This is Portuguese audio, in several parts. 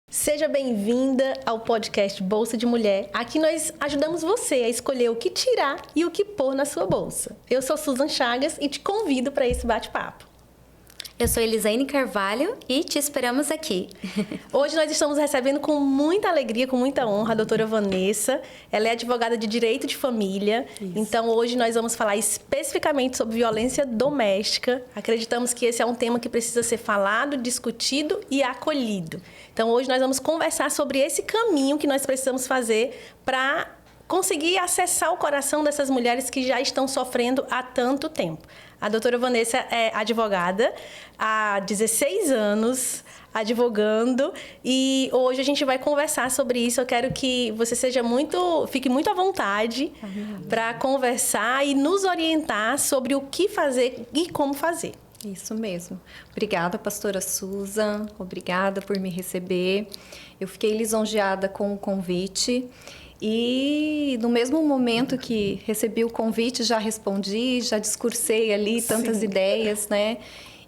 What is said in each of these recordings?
Seja bem-vinda ao podcast Bolsa de Mulher. Aqui nós ajudamos você a escolher o que tirar e o que pôr na sua bolsa. Eu sou Susan Chagas e te convido para esse bate-papo. Eu sou Elisaine Carvalho e te esperamos aqui. Hoje nós estamos recebendo com muita alegria, com muita honra, a doutora Vanessa. Ela é advogada de direito de família. Isso. Então hoje nós vamos falar especificamente sobre violência doméstica. Acreditamos que esse é um tema que precisa ser falado, discutido e acolhido. Então hoje nós vamos conversar sobre esse caminho que nós precisamos fazer para conseguir acessar o coração dessas mulheres que já estão sofrendo há tanto tempo. A doutora Vanessa é advogada há 16 anos, advogando, e hoje a gente vai conversar sobre isso. Eu quero que você fique muito à vontade para conversar e nos orientar sobre o que fazer e como fazer. Isso mesmo. Obrigada, pastora Susan. Obrigada por me receber. Eu fiquei lisonjeada com o convite. E no mesmo momento que recebi o convite, já respondi, já discursei ali tantas ideias, né?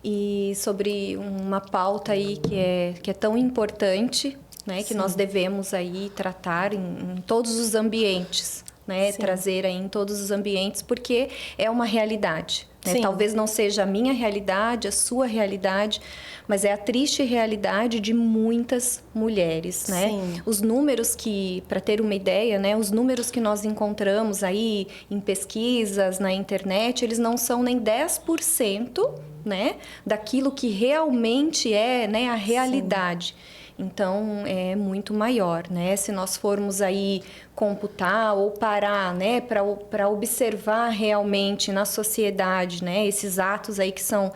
E sobre uma pauta aí que é tão importante, né? Que nós devemos aí tratar em todos os ambientes, né? Trazer aí em todos os ambientes, porque é uma realidade. Né? Talvez não seja a minha realidade, a sua realidade, mas é a triste realidade de muitas mulheres, né? Os números que, para ter uma ideia, né, os números que nós encontramos aí em pesquisas, na internet, eles não são nem 10%, né, daquilo que realmente é, né, a realidade. Então, é muito maior, né? Se nós formos aí computar ou parar, né, para observar realmente na sociedade, né, esses atos aí que são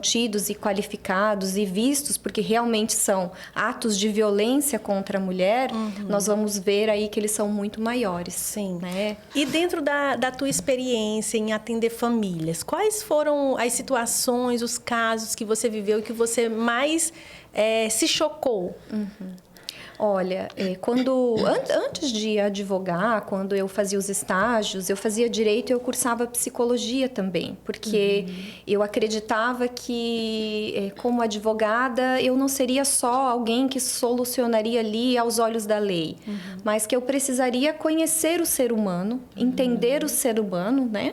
tidos e qualificados e vistos, porque realmente são atos de violência contra a mulher, nós vamos ver aí que eles são muito maiores. Sim. Né? E dentro da tua experiência em atender famílias, quais foram as situações, os casos que você viveu e que você mais se chocou? Olha, antes de advogar, quando eu fazia os estágios, eu fazia direito e eu cursava psicologia também, porque eu acreditava que, como advogada, eu não seria só alguém que solucionaria ali aos olhos da lei, mas que eu precisaria conhecer o ser humano, entender o ser humano, né?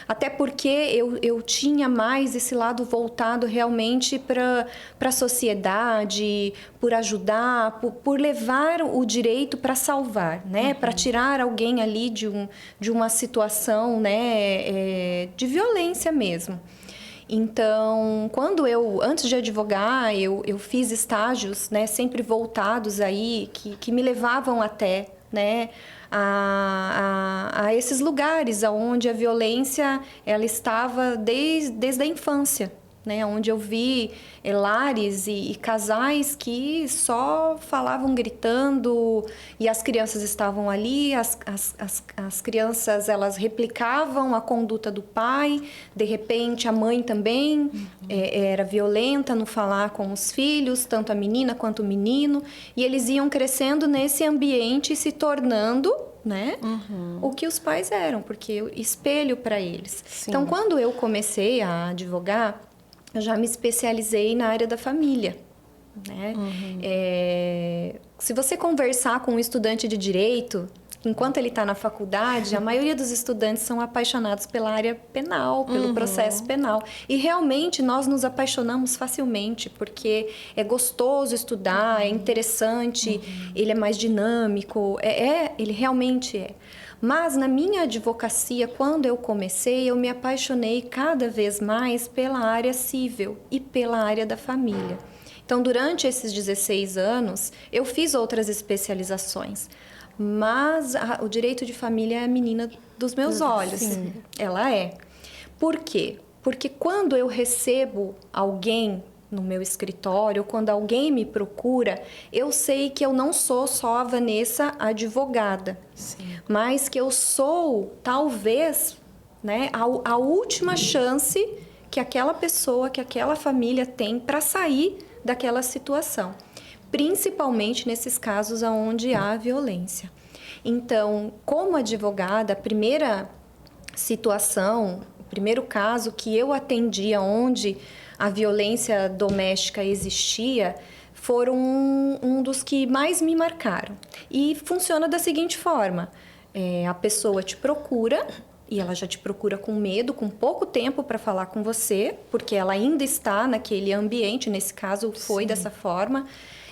Até porque eu tinha mais esse lado voltado realmente para a sociedade, por ajudar, por levar o direito para salvar, né? Para tirar alguém ali de uma situação, né, de violência mesmo. Então, antes de advogar, eu fiz estágios, né, sempre voltados aí, que me levavam até, né, a esses lugares onde a violência ela estava desde a infância, né? Onde eu vi lares e casais que só falavam gritando e as crianças estavam ali, as crianças elas replicavam a conduta do pai, de repente a mãe também era violenta no falar com os filhos, tanto a menina quanto o menino, e eles iam crescendo nesse ambiente e se tornando, né, o que os pais eram, porque eu espelho para eles. Sim. Então, quando eu comecei a advogar, eu já me especializei na área da família, né? Se você conversar com um estudante de direito, enquanto ele está na faculdade, a maioria dos estudantes são apaixonados pela área penal, pelo processo penal. E realmente nós nos apaixonamos facilmente, porque é gostoso estudar, é interessante, ele é mais dinâmico, ele realmente é. Mas na minha advocacia, quando eu comecei, eu me apaixonei cada vez mais pela área civil e pela área da família. Então, durante esses 16 anos, eu fiz outras especializações. Mas o direito de família é a menina dos meus olhos. Sim. Ela é. Por quê? Porque quando eu recebo alguém no meu escritório, quando alguém me procura, eu sei que eu não sou só a Vanessa advogada, mas que eu sou, talvez, né, a última chance que aquela pessoa, que aquela família tem para sair daquela situação. Principalmente nesses casos onde há violência. Então, como advogada, a primeira situação, o primeiro caso que eu atendia onde a violência doméstica existia foram um dos que mais me marcaram. E funciona da seguinte forma: a pessoa te procura, e ela já te procura com medo, com pouco tempo para falar com você, porque ela ainda está naquele ambiente, nesse caso foi dessa forma.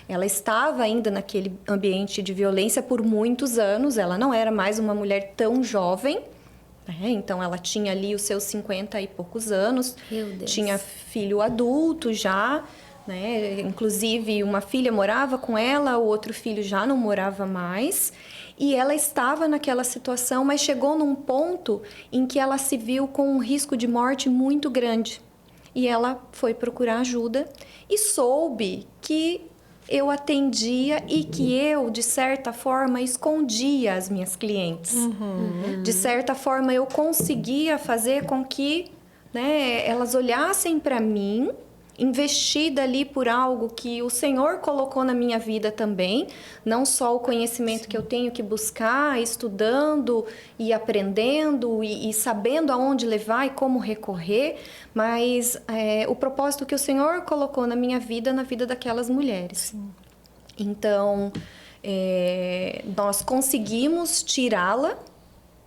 Ela estava ainda naquele ambiente de violência por muitos anos, ela não era mais uma mulher tão jovem, né? Então ela tinha ali os seus 50 e poucos anos, Meu Deus. tinha filho adulto já, né? Inclusive uma filha morava com ela, o outro filho já não morava mais. E ela estava naquela situação, mas chegou num ponto em que ela se viu com um risco de morte muito grande. E ela foi procurar ajuda e soube que eu atendia e que eu, de certa forma, escondia as minhas clientes. De certa forma, eu conseguia fazer com que, né, elas olhassem para mim, investida ali por algo que o Senhor colocou na minha vida também, não só o conhecimento que eu tenho que buscar, estudando e aprendendo e sabendo aonde levar e como recorrer, mas o propósito que o Senhor colocou na minha vida, na vida daquelas mulheres. Sim. Então, nós conseguimos tirá-la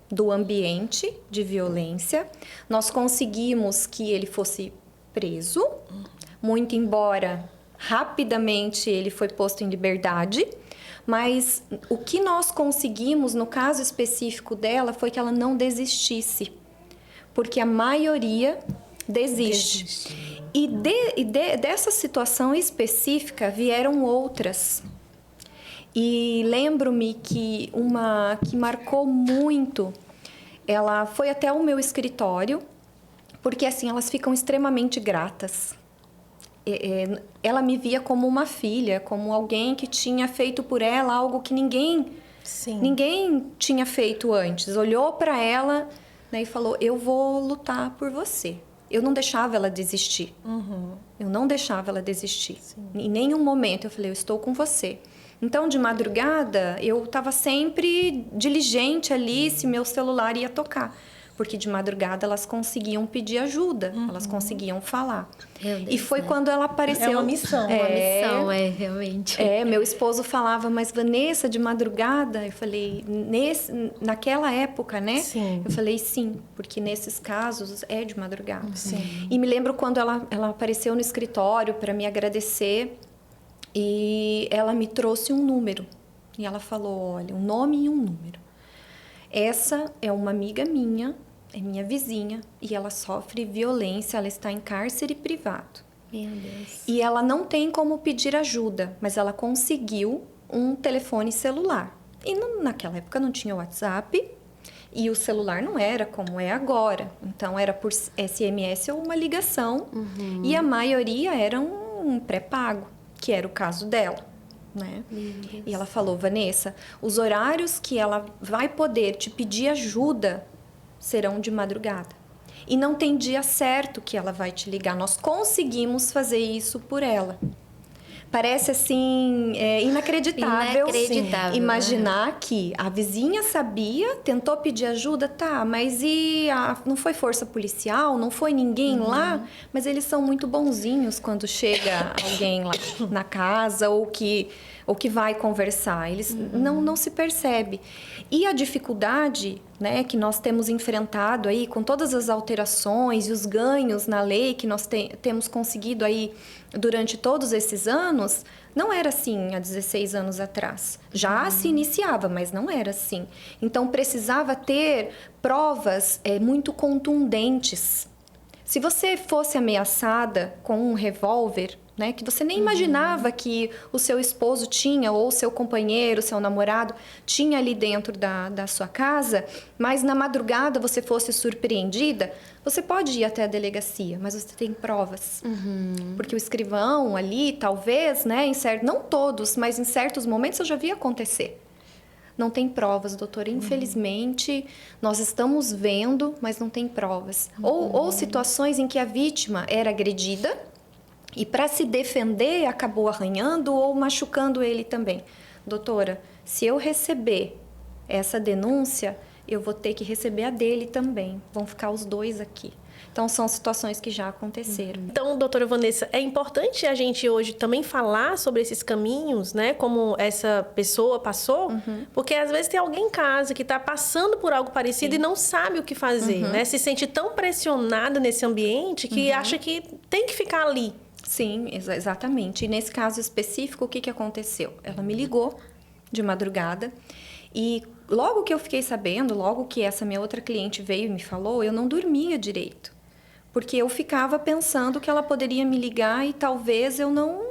do ambiente de violência, nós conseguimos que ele fosse preso, muito embora rapidamente ele foi posto em liberdade, mas o que nós conseguimos no caso específico dela foi que ela não desistisse, porque a maioria desiste. E dessa situação específica vieram outras. E lembro-me que uma que marcou muito, ela foi até o meu escritório, porque assim elas ficam extremamente gratas. Ela me via como uma filha, como alguém que tinha feito por ela algo que ninguém tinha feito antes. Olhou para ela, né, e falou: eu vou lutar por você. Eu não deixava ela desistir. Eu não deixava ela desistir. Sim. Em nenhum momento eu falei: eu estou com você. Então, de madrugada, eu estava sempre diligente ali se meu celular ia tocar. Porque de madrugada elas conseguiam pedir ajuda, elas conseguiam falar. Meu Deus, e foi quando ela apareceu. É uma missão. Uma missão, realmente. Meu esposo falava: mas Vanessa, de madrugada? Eu falei: naquela época, né? Sim. Eu falei: sim, porque nesses casos é de madrugada. Sim. E me lembro quando ela apareceu no escritório para me agradecer e ela me trouxe um número. E ela falou: olha, um nome e um número. Essa é uma amiga minha, é minha vizinha, e ela sofre violência, ela está em cárcere privado. Meu Deus. E ela não tem como pedir ajuda, mas ela conseguiu um telefone celular. E naquela época não tinha WhatsApp, e o celular não era como é agora. Então era por SMS ou uma ligação, e a maioria era um pré-pago, que era o caso dela. Né? E ela falou: Vanessa, os horários que ela vai poder te pedir ajuda serão de madrugada. E não tem dia certo que ela vai te ligar. Nós conseguimos fazer isso por ela. Parece assim, inacreditável. Inacreditável, imaginar que a vizinha sabia, tentou pedir ajuda, tá, mas não foi força policial, não foi ninguém lá, mas eles são muito bonzinhos quando chega alguém lá na casa ou que vai conversar. Eles não se percebe. E a dificuldade, né, que nós temos enfrentado aí com todas as alterações e os ganhos na lei que nós temos conseguido aí durante todos esses anos, não era assim há 16 anos atrás. Já se iniciava, mas não era assim. Então, precisava ter provas muito contundentes. Se você fosse ameaçada com um revólver, né, que você nem imaginava que o seu esposo tinha, ou seu companheiro, seu namorado, tinha ali dentro da sua casa, mas na madrugada você fosse surpreendida, você pode ir até a delegacia, mas você tem provas. Porque o escrivão ali, talvez, né, não todos, mas em certos momentos eu já vi acontecer. Não tem provas, doutora. Infelizmente, nós estamos vendo, mas não tem provas. Ou situações em que a vítima era agredida e, para se defender, acabou arranhando ou machucando ele também. Doutora, se eu receber essa denúncia, eu vou ter que receber a dele também. Vão ficar os dois aqui. Então, são situações que já aconteceram. Então, doutora Vanessa, é importante a gente hoje também falar sobre esses caminhos, né? Como essa pessoa passou, porque às vezes tem alguém em casa que está passando por algo parecido e não sabe o que fazer, né? Se sente tão pressionada nesse ambiente que acha que tem que ficar ali. Sim, exatamente. E nesse caso específico, o que aconteceu? Ela me ligou de madrugada e logo que eu fiquei sabendo, logo que essa minha outra cliente veio e me falou, eu não dormia direito. Porque eu ficava pensando que ela poderia me ligar e talvez eu não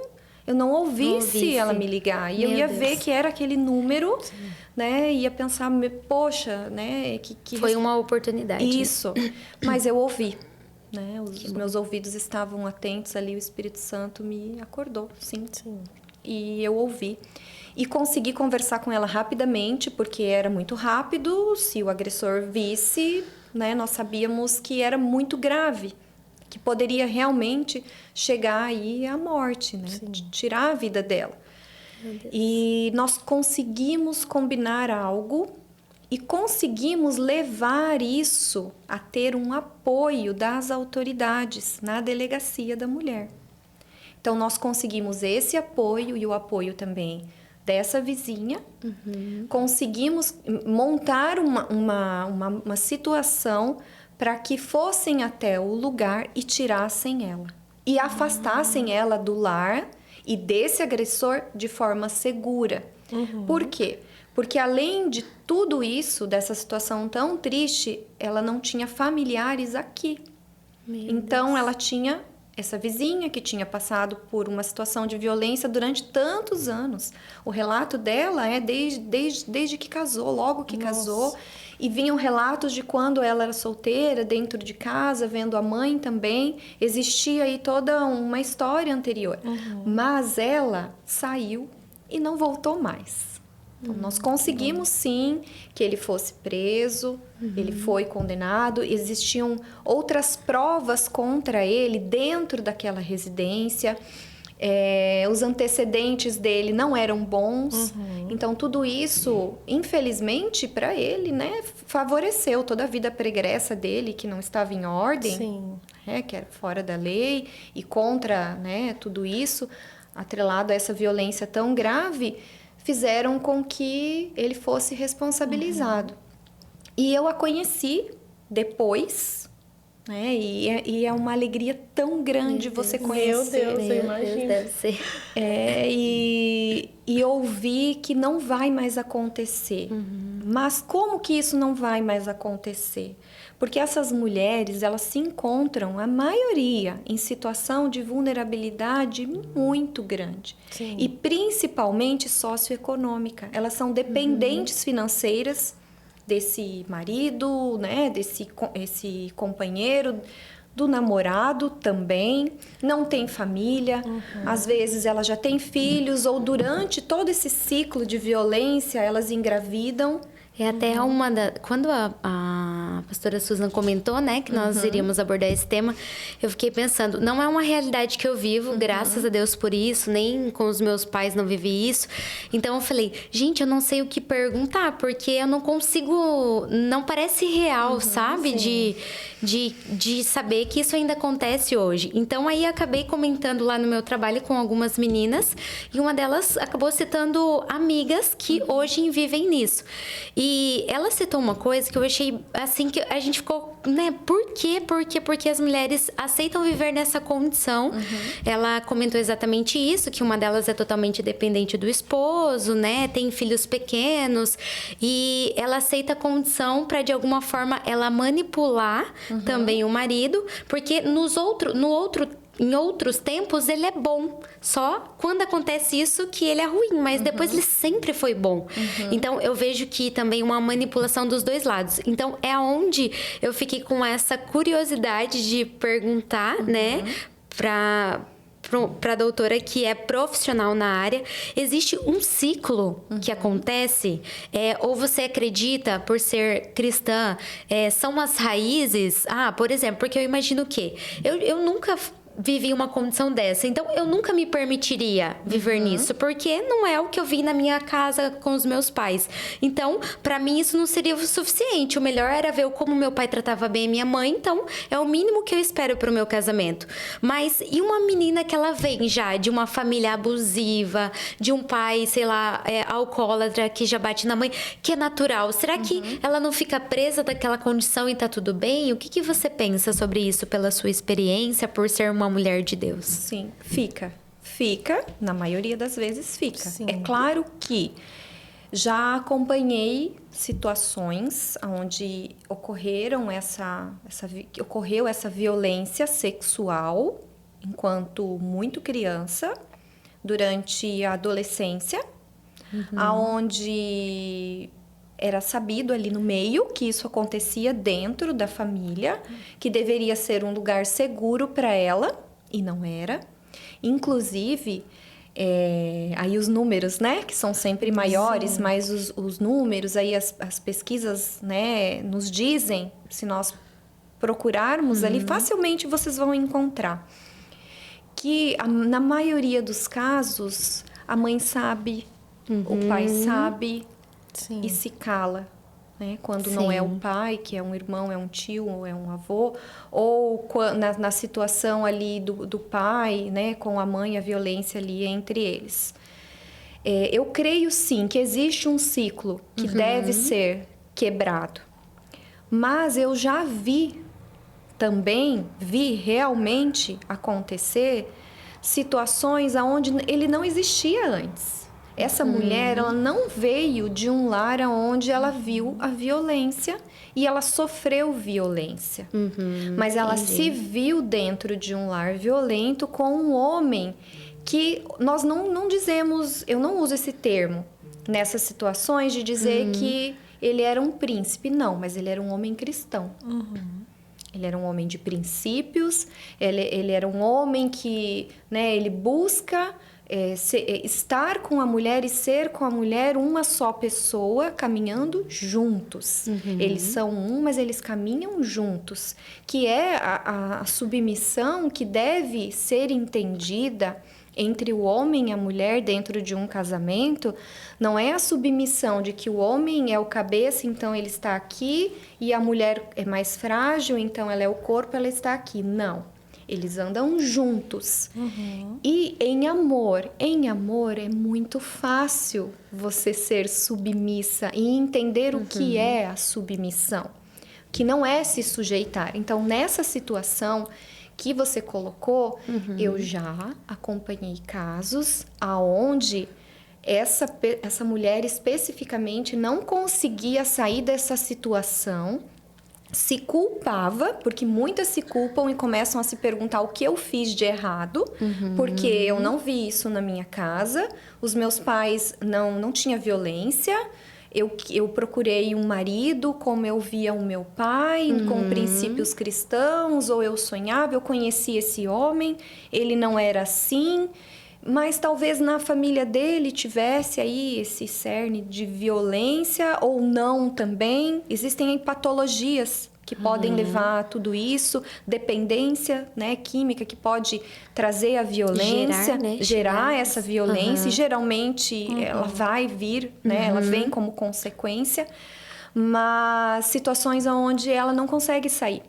ouvisse ela me ligar. E eu ia ver que era aquele número, né? Ia pensar, poxa, né? Que Foi uma oportunidade. Isso. Mas eu ouvi, né? Os meus ouvidos estavam atentos ali, o Espírito Santo me acordou, sim. E eu ouvi. E consegui conversar com ela rapidamente, porque era muito rápido. Se o agressor visse, né, nós sabíamos que era muito grave, que poderia realmente chegar aí à morte, né? Tirar a vida dela. E nós conseguimos combinar algo e conseguimos levar isso a ter um apoio das autoridades na delegacia da mulher. Então, nós conseguimos esse apoio e o apoio também dessa vizinha, conseguimos montar uma situação para que fossem até o lugar e tirassem ela. E afastassem ela do lar e desse agressor de forma segura. Por quê? Porque além de tudo isso, dessa situação tão triste, ela não tinha familiares aqui. Então, ela tinha essa vizinha que tinha passado por uma situação de violência durante tantos anos. O relato dela é desde que casou, logo que casou. E vinham relatos de quando ela era solteira, dentro de casa, vendo a mãe também. Existia aí toda uma história anterior. Mas ela saiu e não voltou mais. Então, nós conseguimos sim que ele fosse preso, ele foi condenado, existiam outras provas contra ele dentro daquela residência, os antecedentes dele não eram bons, então tudo isso, infelizmente, para ele, né, favoreceu toda a vida pregressa dele, que não estava em ordem, que era fora da lei e contra, né, tudo isso, atrelado a essa violência tão grave, fizeram com que ele fosse responsabilizado. E eu a conheci depois, né? E é uma alegria tão grande você conhecer. Meu Deus, eu imagino. Deve ser. E ouvir que não vai mais acontecer. Mas como que isso não vai mais acontecer? Porque essas mulheres, elas se encontram, a maioria, em situação de vulnerabilidade muito grande. E principalmente socioeconômica. Elas são dependentes financeiras desse marido, né, esse companheiro, do namorado também, não tem família, às vezes ela já tem filhos, ou durante todo esse ciclo de violência, elas engravidam. É até quando a pastora Susan comentou, né, que nós iríamos abordar esse tema, eu fiquei pensando, não é uma realidade que eu vivo, graças a Deus por isso, nem com os meus pais não vivi isso. Então eu falei, gente, eu não sei o que perguntar, porque eu não consigo, não parece real, sabe? De saber que isso ainda acontece hoje. Então aí acabei comentando lá no meu trabalho com algumas meninas, e uma delas acabou citando amigas que hoje vivem nisso. E ela citou uma coisa que eu achei, assim, que a gente ficou, né, por quê? Porque as mulheres aceitam viver nessa condição. Ela comentou exatamente isso, que uma delas é totalmente dependente do esposo, né, tem filhos pequenos, e ela aceita a condição para, de alguma forma, ela manipular também o marido, porque em outros tempos, ele é bom. Só quando acontece isso que ele é ruim, mas depois ele sempre foi bom. Então, eu vejo que também uma manipulação dos dois lados. Então, é onde eu fiquei com essa curiosidade de perguntar, né, para a doutora que é profissional na área, existe um ciclo que acontece, ou você acredita, por ser cristã, são as raízes, por exemplo, porque eu imagino que eu nunca vivi uma condição dessa. Então, eu nunca me permitiria viver nisso, porque não é o que eu vi na minha casa com os meus pais. Então, pra mim, isso não seria o suficiente. O melhor era ver como meu pai tratava bem a minha mãe, então é o mínimo que eu espero pro meu casamento. Mas e uma menina que ela vem já de uma família abusiva, de um pai, sei lá, alcoólatra, que já bate na mãe, que é natural. Será que ela não fica presa daquela condição e tá tudo bem? O que você pensa sobre isso pela sua experiência, por ser uma mulher de Deus? Sim, fica. Na maioria das vezes fica. Sim. É claro que já acompanhei situações onde ocorreu essa violência sexual enquanto muito criança, durante a adolescência, aonde era sabido ali no meio que isso acontecia dentro da família, que deveria ser um lugar seguro para ela, e não era. Inclusive, aí os números, né, que são sempre maiores, mas os números, aí as pesquisas, né, nos dizem, se nós procurarmos ali, facilmente vocês vão encontrar que na maioria dos casos a mãe sabe, o pai sabe, Sim. e se cala, né? Quando não é o pai, que é um irmão, é um tio ou é um avô, ou na situação ali do pai, né, com a mãe, a violência ali entre eles. Eu creio sim que existe um ciclo que deve ser quebrado, mas eu já vi realmente acontecer situações onde ele não existia antes. Essa mulher, ela não veio de um lar onde ela viu a violência e ela sofreu violência. Mas ela se viu dentro de um lar violento com um homem que nós não dizemos, eu não uso esse termo nessas situações de dizer que ele era um príncipe, não, mas ele era um homem cristão. Ele era um homem de princípios, ele era um homem que, né, ele busca estar com a mulher e ser com a mulher uma só pessoa, caminhando juntos. Eles são mas eles caminham juntos, que é a submissão que deve ser entendida entre o homem e a mulher dentro de um casamento. Não é a submissão de que o homem é o cabeça, então ele está aqui, e a mulher é mais frágil, então ela é o corpo, ela está aqui. Não. Eles andam juntos. E em amor é muito fácil você ser submissa e entender o que é a submissão, que não é se sujeitar. Então, nessa situação que você colocou, eu já acompanhei casos aonde essa mulher especificamente não conseguia sair dessa situação, se culpava, porque muitas se culpam e começam a se perguntar o que eu fiz de errado, porque eu não vi isso na minha casa, os meus pais não tinham violência, eu procurei um marido como eu via o meu pai, com princípios cristãos, ou eu sonhava, eu conheci esse homem, ele não era assim, mas talvez na família dele tivesse aí esse cerne de violência ou não também. Existem aí patologias que podem levar a tudo isso, dependência, né, química, que pode trazer a violência, gerar essa violência, e geralmente ela vai vir, né, ela vem como consequência, mas situações onde ela não consegue sair,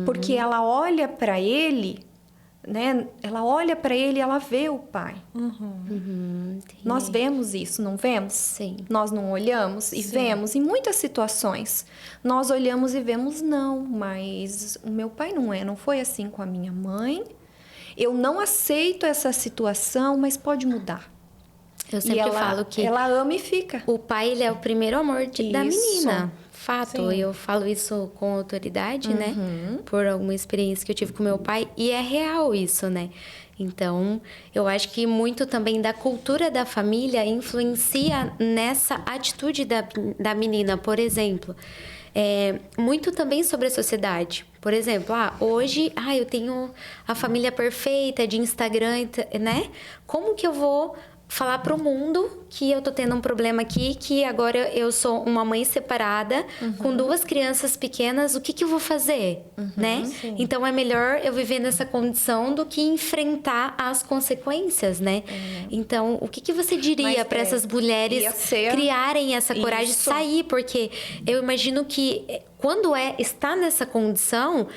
porque ela olha para ele, né, ela olha para ele e ela vê o pai. Nós vemos isso, não vemos? Sim. Nós não olhamos e vemos em muitas situações. Nós olhamos e vemos, não, mas o meu pai não foi assim com a minha mãe. Eu não aceito essa situação, mas pode mudar. Eu sempre falo que ela ama e fica. O pai, ele é o primeiro amor da menina. Fato, Sim. eu falo isso com autoridade, né? Por alguma experiência que eu tive com meu pai. E é real isso, né? Então, eu acho que muito também da cultura da família influencia nessa atitude da menina. Por exemplo, muito também sobre a sociedade. Por exemplo, hoje, eu tenho a família perfeita de Instagram, né? Como que eu vou falar para o mundo que eu tô tendo um problema aqui, que agora eu sou uma mãe separada, com 2 crianças pequenas, o que eu vou fazer, né? Sim. Então, é melhor eu viver nessa condição do que enfrentar as consequências, né? Então, o que você diria para essas mulheres criarem essa coragem de sair? Porque eu imagino que quando está nessa condição,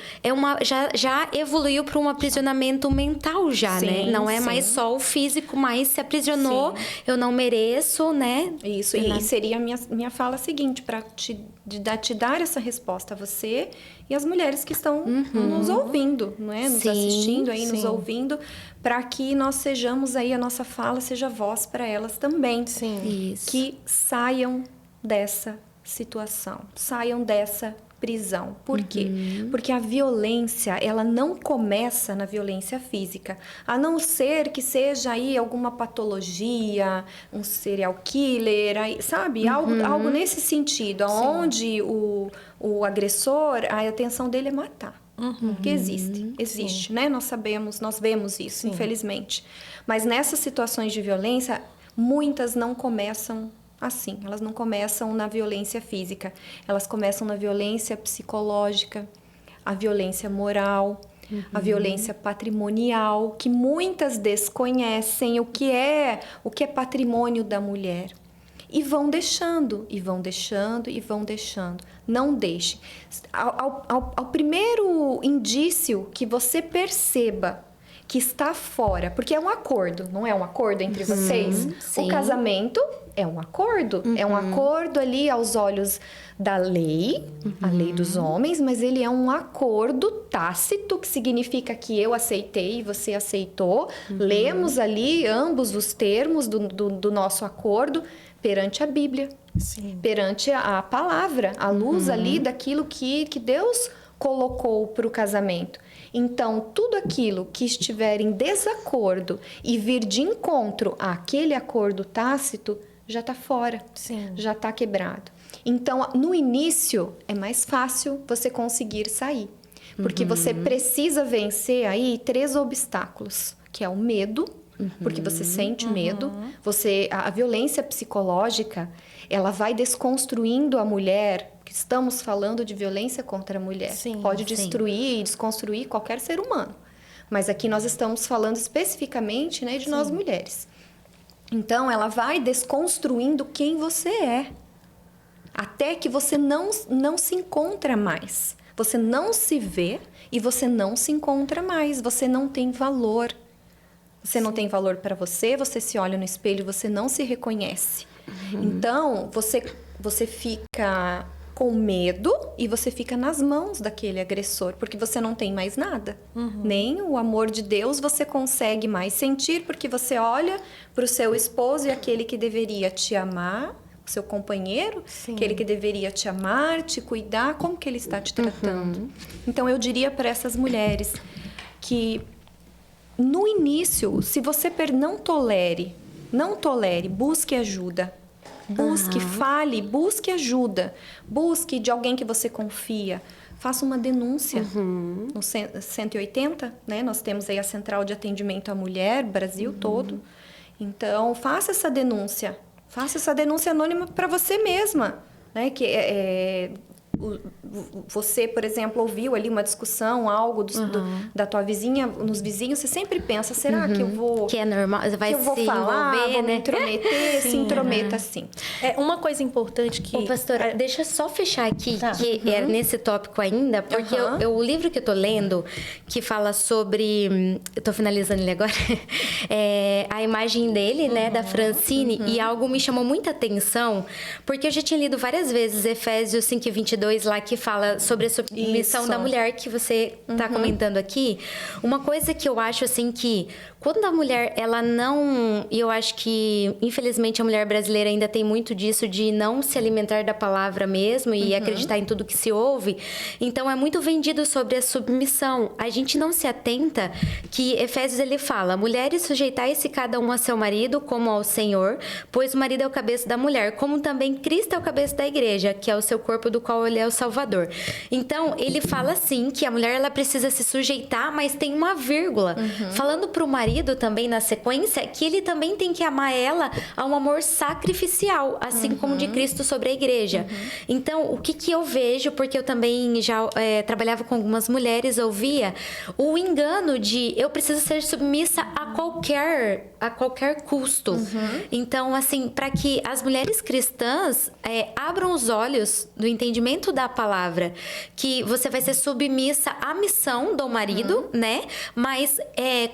já evoluiu para um aprisionamento mental já, né? Não é mais só o físico, mas se aprisionou, eu não mereço, né? Isso, e seria a minha fala seguinte, para te dar essa resposta a você e as mulheres que estão nos ouvindo, não é? Nos assistindo aí, nos ouvindo, para que nós sejamos aí, a nossa fala seja voz para elas também. Sim. Isso. Que saiam dessa situação, saiam dessa prisão. Por quê? Porque a violência, ela não começa na violência física, a não ser que seja aí alguma patologia, um serial killer, aí, sabe? Algo nesse sentido, onde o agressor, a intenção dele é matar. Que existe, né? Nós sabemos, nós vemos isso, infelizmente. Mas nessas situações de violência, muitas não começam assim, elas não começam na violência física, elas começam na violência psicológica, a violência moral, a violência patrimonial, que muitas desconhecem o que é patrimônio da mulher. E vão deixando, e vão deixando, e vão deixando. Não deixe. Ao primeiro indício que você perceba que está fora, porque é um acordo, não é um acordo entre vocês? Sim. O casamento é um acordo, é um acordo ali aos olhos da lei, a lei dos homens, mas ele é um acordo tácito, que significa que eu aceitei e você aceitou, lemos ali ambos os termos do nosso acordo perante a Bíblia, perante a palavra, a luz ali daquilo que Deus colocou para o casamento. Então, tudo aquilo que estiver em desacordo e vir de encontro àquele acordo tácito, já está fora, já está quebrado. Então, no início, é mais fácil você conseguir sair, porque você precisa vencer aí 3 obstáculos, que é o medo, porque você sente medo, a violência psicológica, ela vai desconstruindo a mulher. Estamos falando de violência contra a mulher. Pode destruir e desconstruir qualquer ser humano. Mas aqui nós estamos falando especificamente, né, de nós mulheres. Então, ela vai desconstruindo quem você é. Até que você não se encontra mais. Você não se vê e você não se encontra mais. Você não tem valor. Você não tem valor para você, você se olha no espelho e você não se reconhece. Então, você fica com medo e você fica nas mãos daquele agressor, porque você não tem mais nada. Nem o amor de Deus você consegue mais sentir, porque você olha para o seu esposo e aquele que deveria te amar, o seu companheiro, aquele que deveria te amar, te cuidar, como que ele está te tratando? Então, eu diria para essas mulheres que, no início, se você não tolere, busque ajuda. Busque, fale, busque ajuda. Busque de alguém que você confia. Faça uma denúncia no 180, né? Nós temos aí a Central de Atendimento à Mulher, Brasil todo. Então, faça essa denúncia. Faça essa denúncia anônima para você mesma, né? Que você, por exemplo, ouviu ali uma discussão, algo da tua vizinha, nos vizinhos, você sempre pensa, será que eu vou... Que é normal, vai que eu vou se falar, envolver, vou né? me intrometer, se intrometa sim. Uma coisa importante que... Ô, pastora, deixa eu só fechar aqui, que é nesse tópico ainda, porque o livro que eu tô lendo, que fala sobre... Eu tô finalizando ele agora. A imagem dele, né, da Francine, e algo me chamou muita atenção, porque eu já tinha lido várias vezes Efésios 5:22, lá que fala sobre a submissão da mulher, que você tá comentando aqui. Uma coisa que eu acho, assim, que quando a mulher, ela não... E eu acho que, infelizmente, a mulher brasileira ainda tem muito disso, de não se alimentar da palavra mesmo e acreditar em tudo que se ouve. Então, é muito vendido sobre a submissão. A gente não se atenta que Efésios, ele fala: mulheres, sujeitai-se cada um a seu marido como ao Senhor, pois o marido é o cabeça da mulher, como também Cristo é o cabeça da igreja, que é o seu corpo, do qual ele é o Salvador. Salvador. Então, ele fala assim que a mulher ela precisa se sujeitar, mas tem uma vírgula. Falando pro marido também na sequência que ele também tem que amar ela a um amor sacrificial, assim como de Cristo sobre a igreja. Então, o que eu vejo, porque eu também já trabalhava com algumas mulheres, ouvia o engano de eu preciso ser submissa a qualquer custo. Então, assim, para que as mulheres cristãs abram os olhos do entendimento da palavra, que você vai ser submissa à missão do marido, né? Mas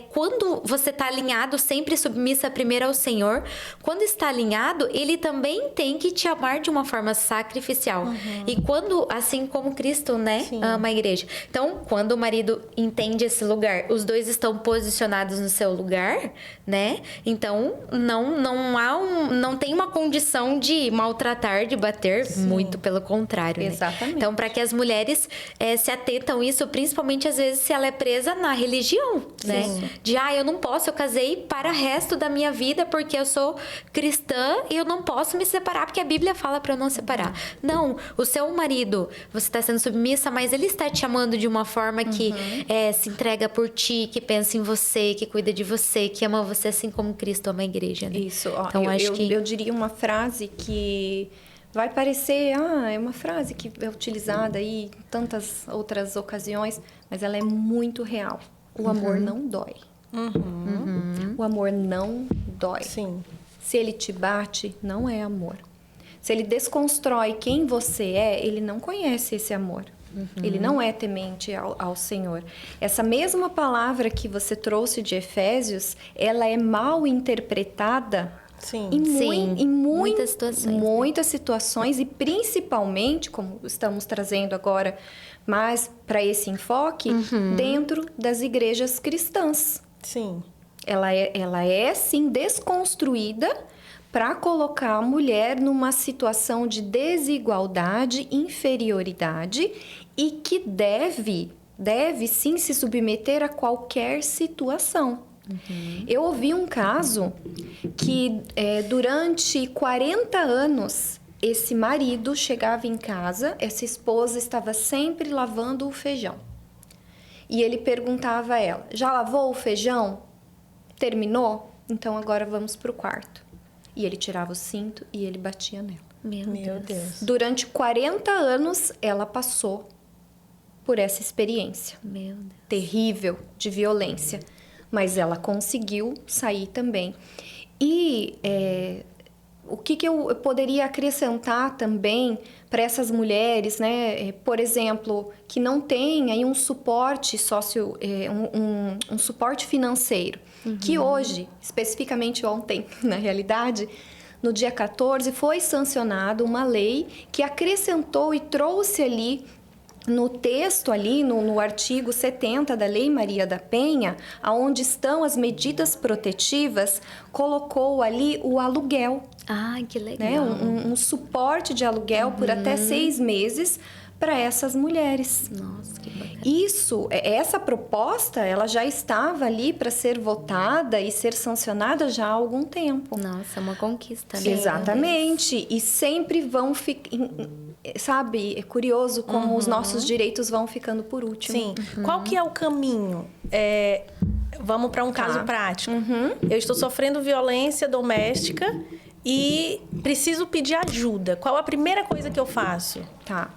quando você está alinhado, sempre submissa primeiro ao Senhor, quando está alinhado, ele também tem que te amar de uma forma sacrificial. E quando, assim como Cristo, né, ama a igreja. Então, quando o marido entende esse lugar, os dois estão posicionados no seu lugar, né? Então, não tem uma condição de maltratar, de bater, muito pelo contrário, né? Exatamente. Então, para que as mulheres se atentam isso, principalmente às vezes se ela é presa na religião, né? De, eu não posso, eu casei para o resto da minha vida porque eu sou cristã e eu não posso me separar porque a Bíblia fala para eu não separar. Não, o seu marido, você está sendo submissa, mas ele está te amando de uma forma que se entrega por ti, que pensa em você, que cuida de você, que ama você assim como Cristo ama a igreja, né? Isso, ó, então, eu diria uma frase que vai parecer, é uma frase que é utilizada aí em tantas outras ocasiões, mas ela é muito real. O amor não dói. O amor não dói. Sim. Se ele te bate, não é amor. Se ele desconstrói quem você é, ele não conhece esse amor. Ele não é temente ao Senhor. Essa mesma palavra que você trouxe de Efésios, ela é mal interpretada em muitas situações e principalmente, como estamos trazendo agora mais para esse enfoque, dentro das igrejas cristãs. Sim. Ela é sim desconstruída para colocar a mulher numa situação de desigualdade, inferioridade e que deve sim se submeter a qualquer situação. Eu ouvi um caso que durante 40 anos esse marido chegava em casa, essa esposa estava sempre lavando o feijão. E ele perguntava a ela, já lavou o feijão? Terminou? Então agora vamos para o quarto. E ele tirava o cinto e ele batia nela. Meu Deus. Durante 40 anos, ela passou por essa experiência. Meu Deus. Terrível de violência. Mas ela conseguiu sair também. E o que eu poderia acrescentar também para essas mulheres, né? Por exemplo, que não têm aí um suporte um suporte financeiro. Que hoje, especificamente ontem, na realidade, no dia 14, foi sancionada uma lei que acrescentou e trouxe ali no texto ali, no artigo 70 da Lei Maria da Penha, aonde estão as medidas protetivas, colocou ali o aluguel. Que legal. Né? Um suporte de aluguel por até 6 meses para essas mulheres. Nossa, que bacana. Essa proposta, ela já estava ali para ser votada e ser sancionada já há algum tempo. Nossa, é uma conquista, né? Exatamente. E sempre vão ficar... Sabe, é curioso como os nossos direitos vão ficando por último. Sim. Qual que é o caminho? Vamos para um caso prático. Eu estou sofrendo violência doméstica e preciso pedir ajuda. Qual a primeira coisa que eu faço? Tá.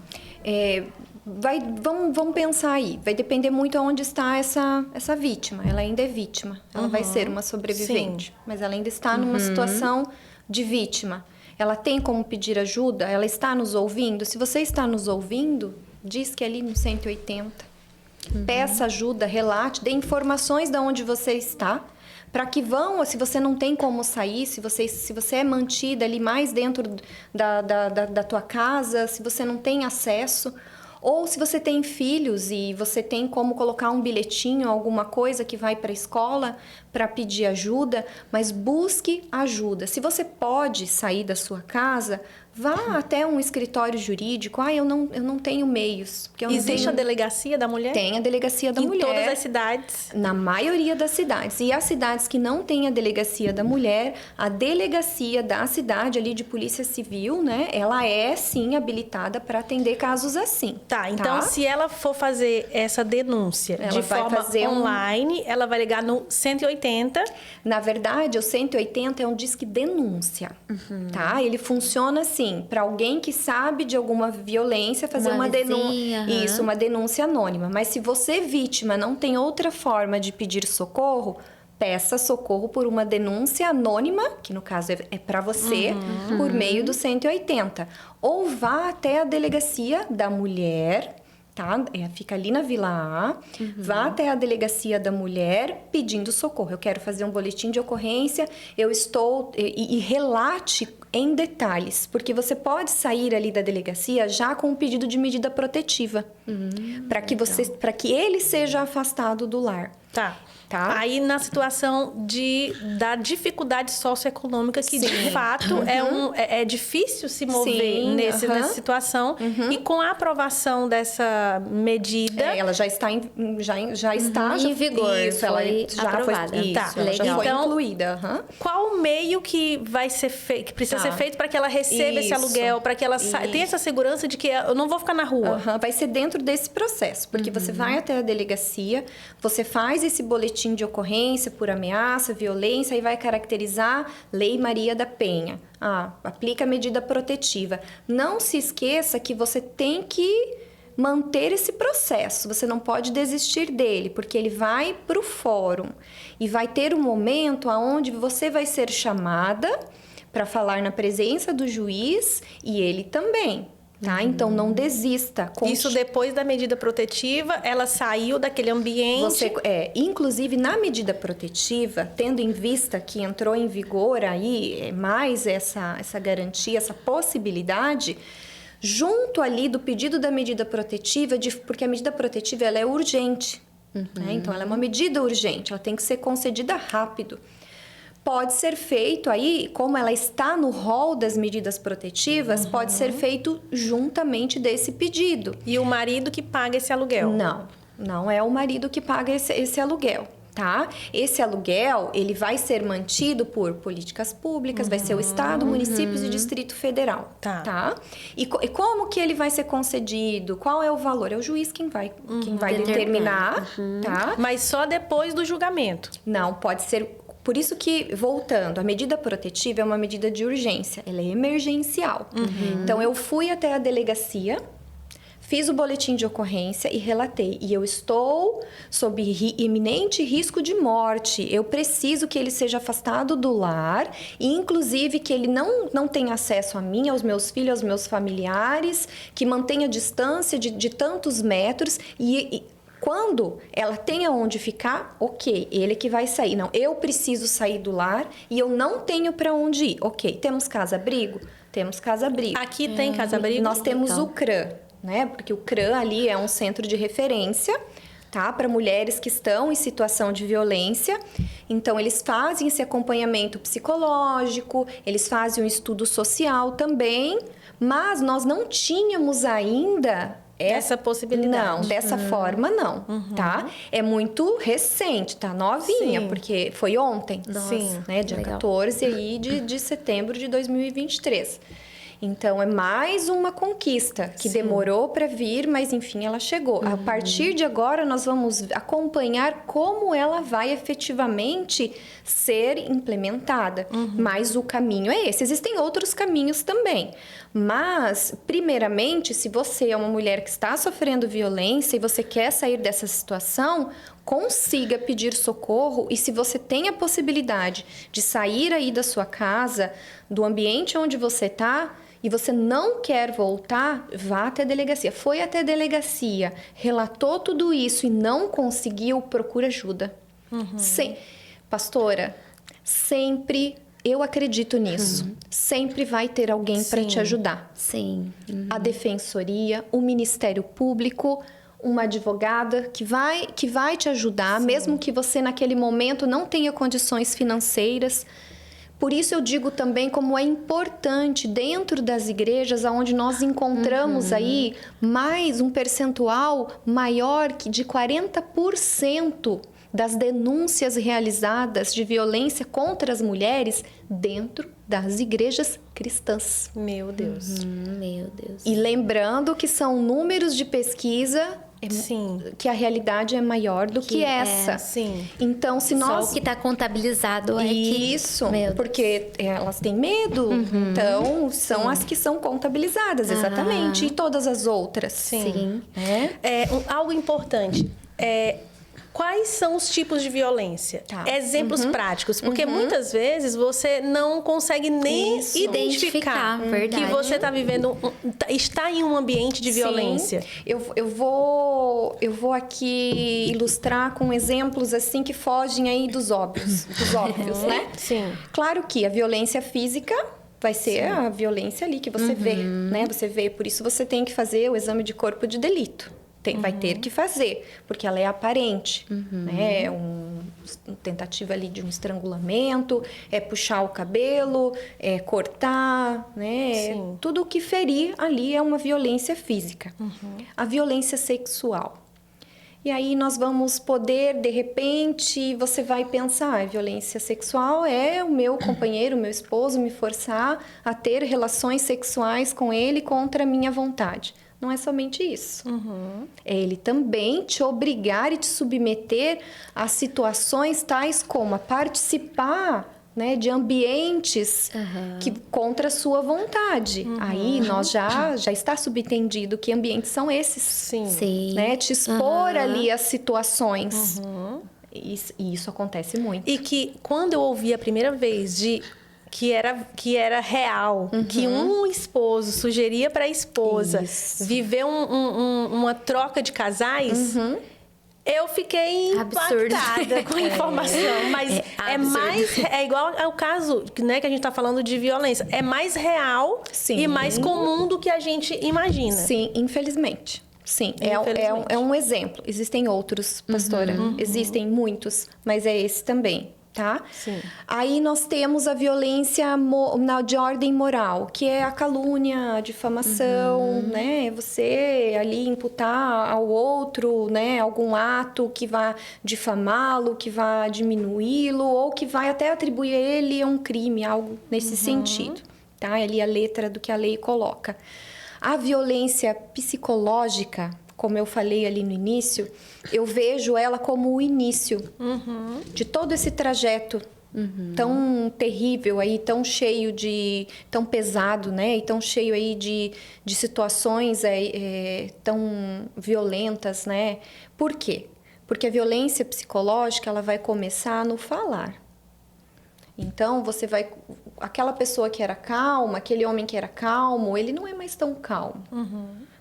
Vamos pensar aí. Vai depender muito aonde está essa vítima. Ela ainda é vítima. Ela vai ser uma sobrevivente. Sim. Mas ela ainda está numa situação de vítima. Ela tem como pedir ajuda? Ela está nos ouvindo? Se você está nos ouvindo, diz que é ali no 180. Peça ajuda, relate, dê informações de onde você está, para que se você não tem como sair, se você é mantida ali mais dentro da tua casa, se você não tem acesso, Ou se você tem filhos e você tem como colocar um bilhetinho, alguma coisa que vai para a escola para pedir ajuda, mas busque ajuda. Se você pode sair da sua casa, vá até um escritório jurídico. Eu não tenho meios. Porque Existe a delegacia da mulher? Tem a delegacia da mulher. Em todas as cidades? Na maioria das cidades. E as cidades que não têm a delegacia da mulher, a delegacia da cidade ali de polícia civil, né? Ela é, sim, habilitada para atender casos assim. Tá, então se ela for fazer essa denúncia Ela de vai forma fazer online, ela vai ligar no 180. Na verdade, o 180 é um disque denúncia, tá? Ele funciona assim, para alguém que sabe de alguma violência, fazer uma denúncia. Isso, uma denúncia anônima. Mas se você, vítima, não tem outra forma de pedir socorro, peça socorro por uma denúncia anônima, que no caso é para você, por meio do 180. Ou vá até a delegacia da mulher, tá? Fica ali na Vila A, vá até a delegacia da mulher pedindo socorro. Eu quero fazer um boletim de ocorrência, eu estou... E relate em detalhes, porque você pode sair ali da delegacia já com um pedido de medida protetiva, para que ele seja afastado do lar. Tá. Tá? Aí, na situação da dificuldade socioeconômica, que de fato é difícil se mover nessa situação. E com a aprovação dessa medida... ela já está em vigor. Isso, ela já aprovada. Foi, isso, Tá. ela já Então, foi incluída. Qual o meio que vai ser feito, que precisa ser feito para que ela receba esse aluguel, para que ela tenha essa segurança de que eu não vou ficar na rua? Vai ser dentro desse processo, porque você vai até a delegacia, você faz esse boletim de ocorrência por ameaça, violência, e vai caracterizar Lei Maria da Penha. Aplica a medida protetiva. Não se esqueça que você tem que manter esse processo, você não pode desistir dele, porque ele vai para o fórum e vai ter um momento onde você vai ser chamada para falar na presença do juiz e ele também. Tá? Então, não desista. Isso depois da medida protetiva, ela saiu daquele ambiente... Inclusive, na medida protetiva, tendo em vista que entrou em vigor aí mais essa garantia, essa possibilidade, junto ali do pedido da medida protetiva, porque a medida protetiva ela é urgente. Né? Então, ela é uma medida urgente, ela tem que ser concedida rápido. Pode ser feito aí, como ela está no rol das medidas protetivas, pode ser feito juntamente desse pedido. E o marido que paga esse aluguel? Não é o marido que paga esse aluguel, tá? Esse aluguel, ele vai ser mantido por políticas públicas, vai ser o Estado, municípios e Distrito Federal, tá? E como que ele vai ser concedido? Qual é o valor? É o juiz quem vai determinar, tá? Mas só depois do julgamento? Não, pode ser... Por isso que, voltando, a medida protetiva é uma medida de urgência, ela é emergencial. Então, eu fui até a delegacia, fiz o boletim de ocorrência e relatei. E eu estou sob iminente risco de morte. Eu preciso que ele seja afastado do lar e, inclusive, que ele não tenha acesso a mim, aos meus filhos, aos meus familiares, que mantenha distância de tantos metros quando ela tenha onde ficar, ok, ele que vai sair. Não, eu preciso sair do lar e eu não tenho para onde ir. Ok, temos casa-abrigo? Temos casa-abrigo. Aqui tem casa-abrigo? Nós temos o CRAM, né? Porque o CRAM ali é um centro de referência, tá? Para mulheres que estão em situação de violência. Então, eles fazem esse acompanhamento psicológico, eles fazem um estudo social também, mas nós não tínhamos ainda... Essa possibilidade. Não, dessa forma não, tá? É muito recente, tá? Novinha, porque foi ontem. Sim. Né? Dia 14 aí de setembro de 2023. Então, é mais uma conquista que demorou para vir, mas enfim, ela chegou. A partir de agora, nós vamos acompanhar como ela vai efetivamente ser implementada. Mas o caminho é esse. Existem outros caminhos também. Mas, primeiramente, se você é uma mulher que está sofrendo violência e você quer sair dessa situação, consiga pedir socorro. E se você tem a possibilidade de sair aí da sua casa, do ambiente onde você está, e você não quer voltar, vá até a delegacia. Foi até a delegacia, relatou tudo isso e não conseguiu, procura ajuda. Pastora, sempre Eu acredito nisso. Sempre vai ter alguém para te ajudar. Sim. A defensoria, o Ministério Público, uma advogada que vai te ajudar, mesmo que você naquele momento não tenha condições financeiras. Por isso eu digo também como é importante dentro das igrejas onde nós encontramos aí mais um percentual maior que de 40% das denúncias realizadas de violência contra as mulheres dentro das igrejas cristãs. Meu Deus. Meu Deus. E lembrando que são números de pesquisa Sim. que a realidade é maior do que essa. Sim. Então, se nós... Só o que está contabilizado é que... Isso, Meu Deus. porque elas têm medo, então são as que são contabilizadas, exatamente. E todas as outras. Sim. Algo importante. Quais são os tipos de violência? Tá. Exemplos práticos. Porque muitas vezes você não consegue nem Isso. identificar Verdade. que você está vivendo, está em um ambiente de violência. Sim. Eu vou aqui ilustrar com exemplos assim que fogem aí dos óbvios, né? Sim. Claro que a violência física vai ser a violência ali que você vê, né? Você vê, por isso você tem que fazer o exame de corpo de delito. Vai ter que fazer, porque ela é aparente, né? Uma tentativa ali de um estrangulamento, é puxar o cabelo, é cortar, né? Sim. Tudo o que ferir ali é uma violência física. A violência sexual. E aí nós vamos poder, de repente, você vai pensar, a violência sexual é o meu companheiro, o meu esposo me forçar a ter relações sexuais com ele contra a minha vontade. Não é somente isso. É ele também te obrigar e te submeter a situações tais como a participar, né, de ambientes que contra a sua vontade. Aí nós já está subentendido que ambientes são esses. Sim. Né? Te expor ali as situações. E isso acontece muito. E que quando eu ouvi a primeira vez que era real, que um esposo sugeria para a esposa viver uma troca de casais, eu fiquei impactada com a informação. Mas é igual ao caso, né, que a gente está falando de violência. É mais real e mais comum do que a gente imagina. Sim, infelizmente. Sim, é um exemplo. Existem outros, pastora. Existem muitos, mas é esse também. Tá? Sim. Aí nós temos a violência de ordem moral, que é a calúnia, a difamação, né? Você ali imputar ao outro, né, algum ato que vá difamá-lo, que vá diminuí-lo, ou que vai até atribuir a ele um crime, algo nesse sentido. Tá? Ali a letra do que a lei coloca. A violência psicológica, como eu falei ali no início, eu vejo ela como o início de todo esse trajeto tão terrível aí, tão cheio de... tão pesado, né? E tão cheio aí de situações tão violentas, né? Por quê? Porque a violência psicológica, ela vai começar no falar. Então, você vai... aquela pessoa que era calma, aquele homem que era calmo, ele não é mais tão calmo.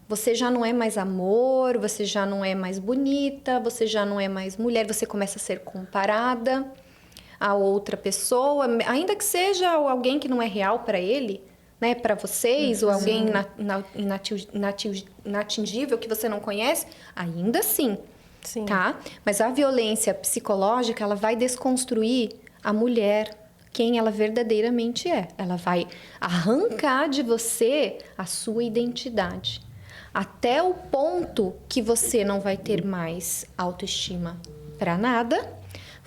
Você já não é mais amor, você já não é mais bonita, você já não é mais mulher, você começa a ser comparada a outra pessoa, ainda que seja alguém que não é real para ele, né, para vocês, ou alguém inatingível que você não conhece, ainda assim, tá? Mas a violência psicológica, ela vai desconstruir a mulher, quem ela verdadeiramente é. Ela vai arrancar de você a sua identidade. Até o ponto que você não vai ter mais autoestima para nada,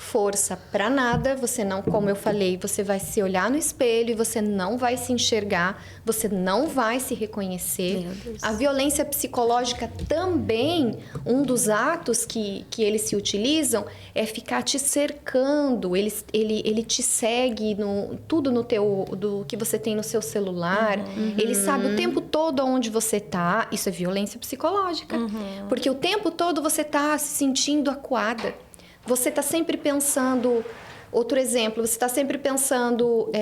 força para nada, você não, como eu falei, você vai se olhar no espelho e você não vai se enxergar, você não vai se reconhecer. A violência psicológica também, um dos atos que eles se utilizam é ficar te cercando, ele te segue tudo do que você tem no seu celular, ele sabe o tempo todo onde você tá, isso é violência psicológica, porque o tempo todo você tá se sentindo acuada. Você está sempre pensando... Outro exemplo, você está sempre pensando...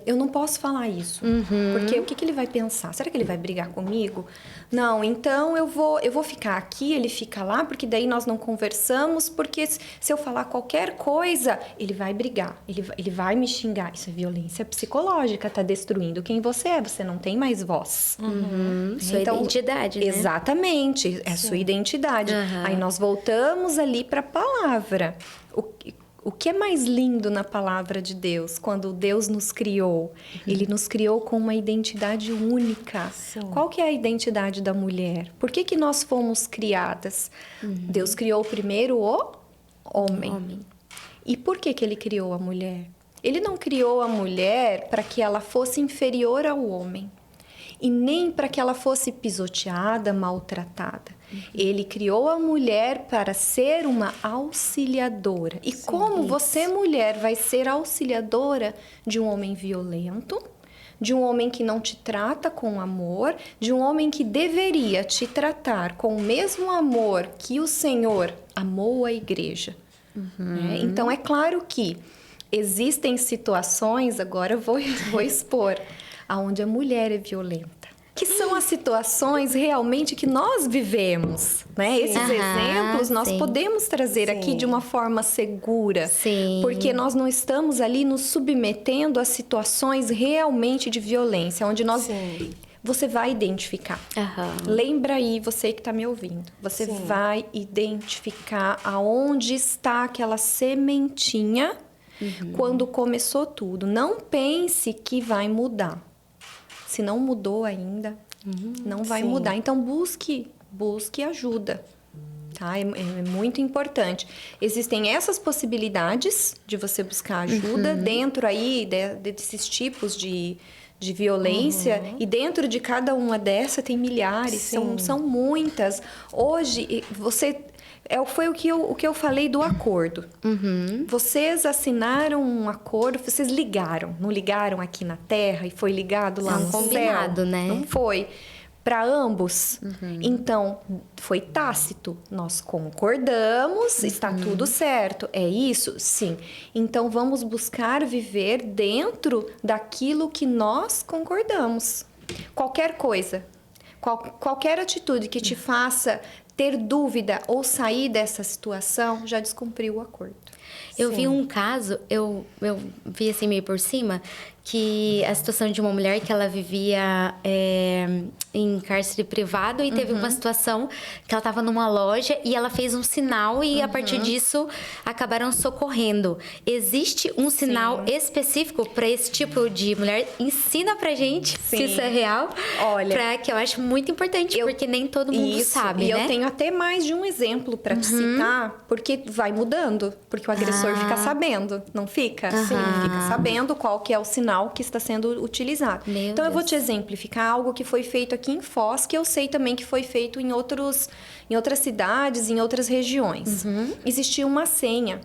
eu não posso falar isso, porque o que ele vai pensar? Será que ele vai brigar comigo? Não, então eu vou ficar aqui, ele fica lá, porque daí nós não conversamos, porque se eu falar qualquer coisa, ele vai brigar, ele vai me xingar. Isso é violência psicológica, tá destruindo quem você é, você não tem mais voz. Sua identidade, né? Exatamente, é a sua identidade. Aí nós voltamos ali para a palavra. O que é mais lindo na palavra de Deus, quando Deus nos criou? Ele nos criou com uma identidade única. Sim. Qual que é a identidade da mulher? Por que nós fomos criadas? Deus criou primeiro o homem. E por que ele criou a mulher? Ele não criou a mulher para que ela fosse inferior ao homem. E nem para que ela fosse pisoteada, maltratada. Ele criou a mulher para ser uma auxiliadora. E como você, mulher, vai ser auxiliadora de um homem violento, de um homem que não te trata com amor, de um homem que deveria te tratar com o mesmo amor que o Senhor amou a igreja? Então, é claro que existem situações, agora eu vou expor, onde a mulher é violenta. Que são as situações realmente que nós vivemos, né? Esses exemplos nós podemos trazer aqui de uma forma segura. Sim. Porque nós não estamos ali nos submetendo a situações realmente de violência, onde nós... Você vai identificar. Lembra aí, você que está me ouvindo. Você vai identificar aonde está aquela sementinha quando começou tudo. Não pense que vai mudar. Se não mudou ainda, não vai mudar. Então, busque ajuda, tá? É muito importante. Existem essas possibilidades de você buscar ajuda dentro aí desses tipos de violência. E dentro de cada uma dessas tem milhares, são muitas. Hoje, foi o que eu falei do acordo. Vocês assinaram um acordo, vocês ligaram. Não ligaram aqui na Terra e foi ligado lá no combinado, céu? né? Não foi. Para ambos. Então, foi tácito. Nós concordamos, está tudo certo. É isso? Sim. Então, vamos buscar viver dentro daquilo que nós concordamos. Qualquer coisa, qualquer atitude que te faça ter dúvida ou sair dessa situação, já descumpriu o acordo. Eu vi um caso, eu vi assim meio por cima, que a situação de uma mulher que ela vivia em cárcere privado e teve uma situação que ela estava numa loja e ela fez um sinal e a partir disso acabaram socorrendo. Existe um sinal específico para esse tipo de mulher? Ensina pra gente se isso é real. Olha, pra que eu acho muito importante, porque nem todo mundo sabe, e né? eu tenho até mais de um exemplo para te citar, porque vai mudando, porque o agressor fica sabendo, não fica? Sim, fica sabendo qual que é o sinal que está sendo utilizado. Então, eu vou te exemplificar algo que foi feito aqui em Foz, que eu sei também que foi feito em outras cidades, em outras regiões. Existia uma senha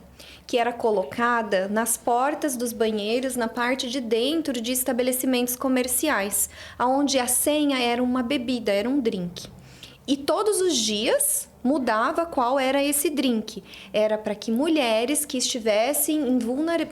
que era colocada nas portas dos banheiros, na parte de dentro de estabelecimentos comerciais, onde a senha era uma bebida, era um drink. E todos os dias mudava qual era esse drink. Era para que mulheres que estivessem em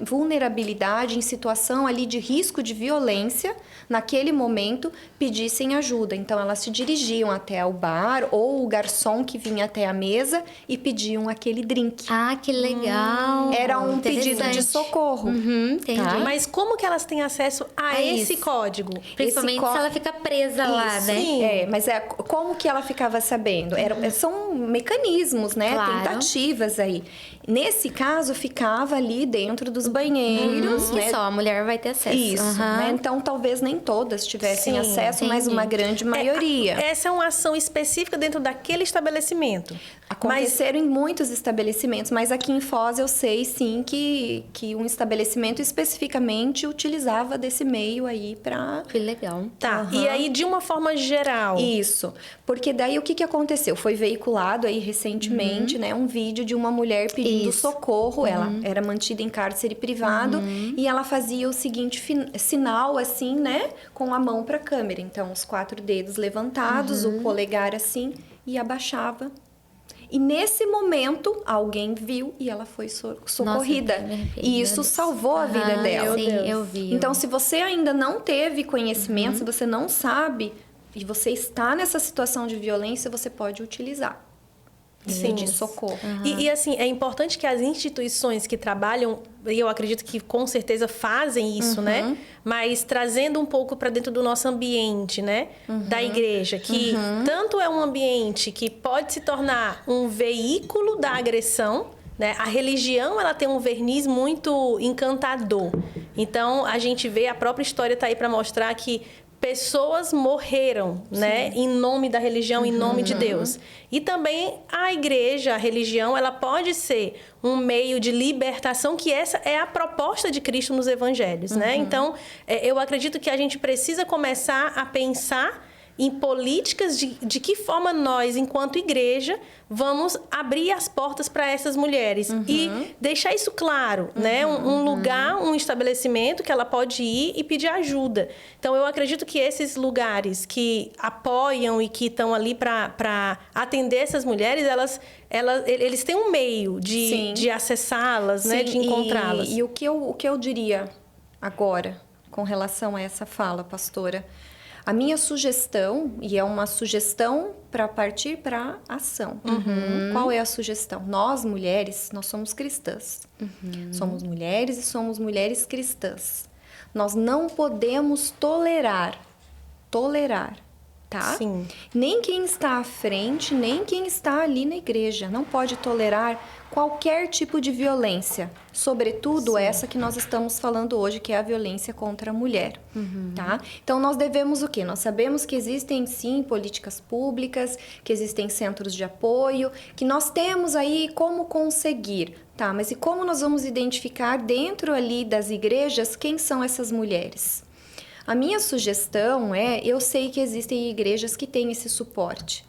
vulnerabilidade, em situação ali de risco de violência, naquele momento, pedissem ajuda. Então, elas se dirigiam até o bar ou o garçom que vinha até a mesa e pediam aquele drink. Ah, que legal! Era um pedido de socorro. Entendi. Tá? Mas como que elas têm acesso a esse código? Principalmente se ela fica presa lá, né? Sim. Mas como que ela ficava sabendo? São mecanismos, né? Claro. Tentativas aí. Nesse caso, ficava ali dentro dos banheiros, né? Que só a mulher vai ter acesso. Isso, né? Então, talvez nem todas tivessem acesso, mas uma grande maioria. Essa é uma ação específica dentro daquele estabelecimento. Aconteceram em muitos estabelecimentos, mas aqui em Foz eu sei, sim, que um estabelecimento especificamente utilizava desse meio aí para... Que legal. Tá, e aí de uma forma geral... Isso, porque daí o que aconteceu? Foi veiculado aí recentemente, né, um vídeo de uma mulher pedindo socorro. Ela era mantida em cárcere privado e ela fazia o seguinte sinal, assim, né, com a mão para a câmera. Então, os 4 dedos levantados, o polegar assim, e abaixava. E nesse momento, alguém viu e ela foi socorrida. Nossa, e isso salvou a vida dela. Sim, eu vi. Então, se você ainda não teve conhecimento, se você não sabe e você está nessa situação de violência, você pode utilizar. Sim. De socorro. E assim, é importante que as instituições que trabalham, e eu acredito que com certeza fazem isso, né? Mas trazendo um pouco para dentro do nosso ambiente, né? Da igreja, que tanto é um ambiente que pode se tornar um veículo da agressão, né? A religião, ela tem um verniz muito encantador. Então, a gente vê, a própria história está aí para mostrar que pessoas morreram, né, em nome da religião, em nome de Deus. E também a igreja, a religião, ela pode ser um meio de libertação, que essa é a proposta de Cristo nos evangelhos, né? Então, eu acredito que a gente precisa começar a pensar em políticas de que forma nós, enquanto igreja, vamos abrir as portas para essas mulheres. E deixar isso claro, né? Um lugar, um estabelecimento que ela pode ir e pedir ajuda. Então, eu acredito que esses lugares que apoiam e que estão ali para atender essas mulheres, eles têm um meio de acessá-las, né? De encontrá-las. E o que eu diria agora com relação a essa fala, pastora? A minha sugestão, e é uma sugestão para partir para ação. Qual é a sugestão? Nós, mulheres, nós somos cristãs. Somos mulheres e somos mulheres cristãs. Nós não podemos tolerar, tá? Sim. Nem quem está à frente, nem quem está ali na igreja. Não pode tolerar qualquer tipo de violência. Sobretudo essa que nós estamos falando hoje, que é a violência contra a mulher. Tá? Então, nós devemos o quê? Nós sabemos que existem, sim, políticas públicas, que existem centros de apoio, que nós temos aí como conseguir. Tá, mas e como nós vamos identificar dentro ali das igrejas quem são essas mulheres? A minha sugestão eu sei que existem igrejas que têm esse suporte.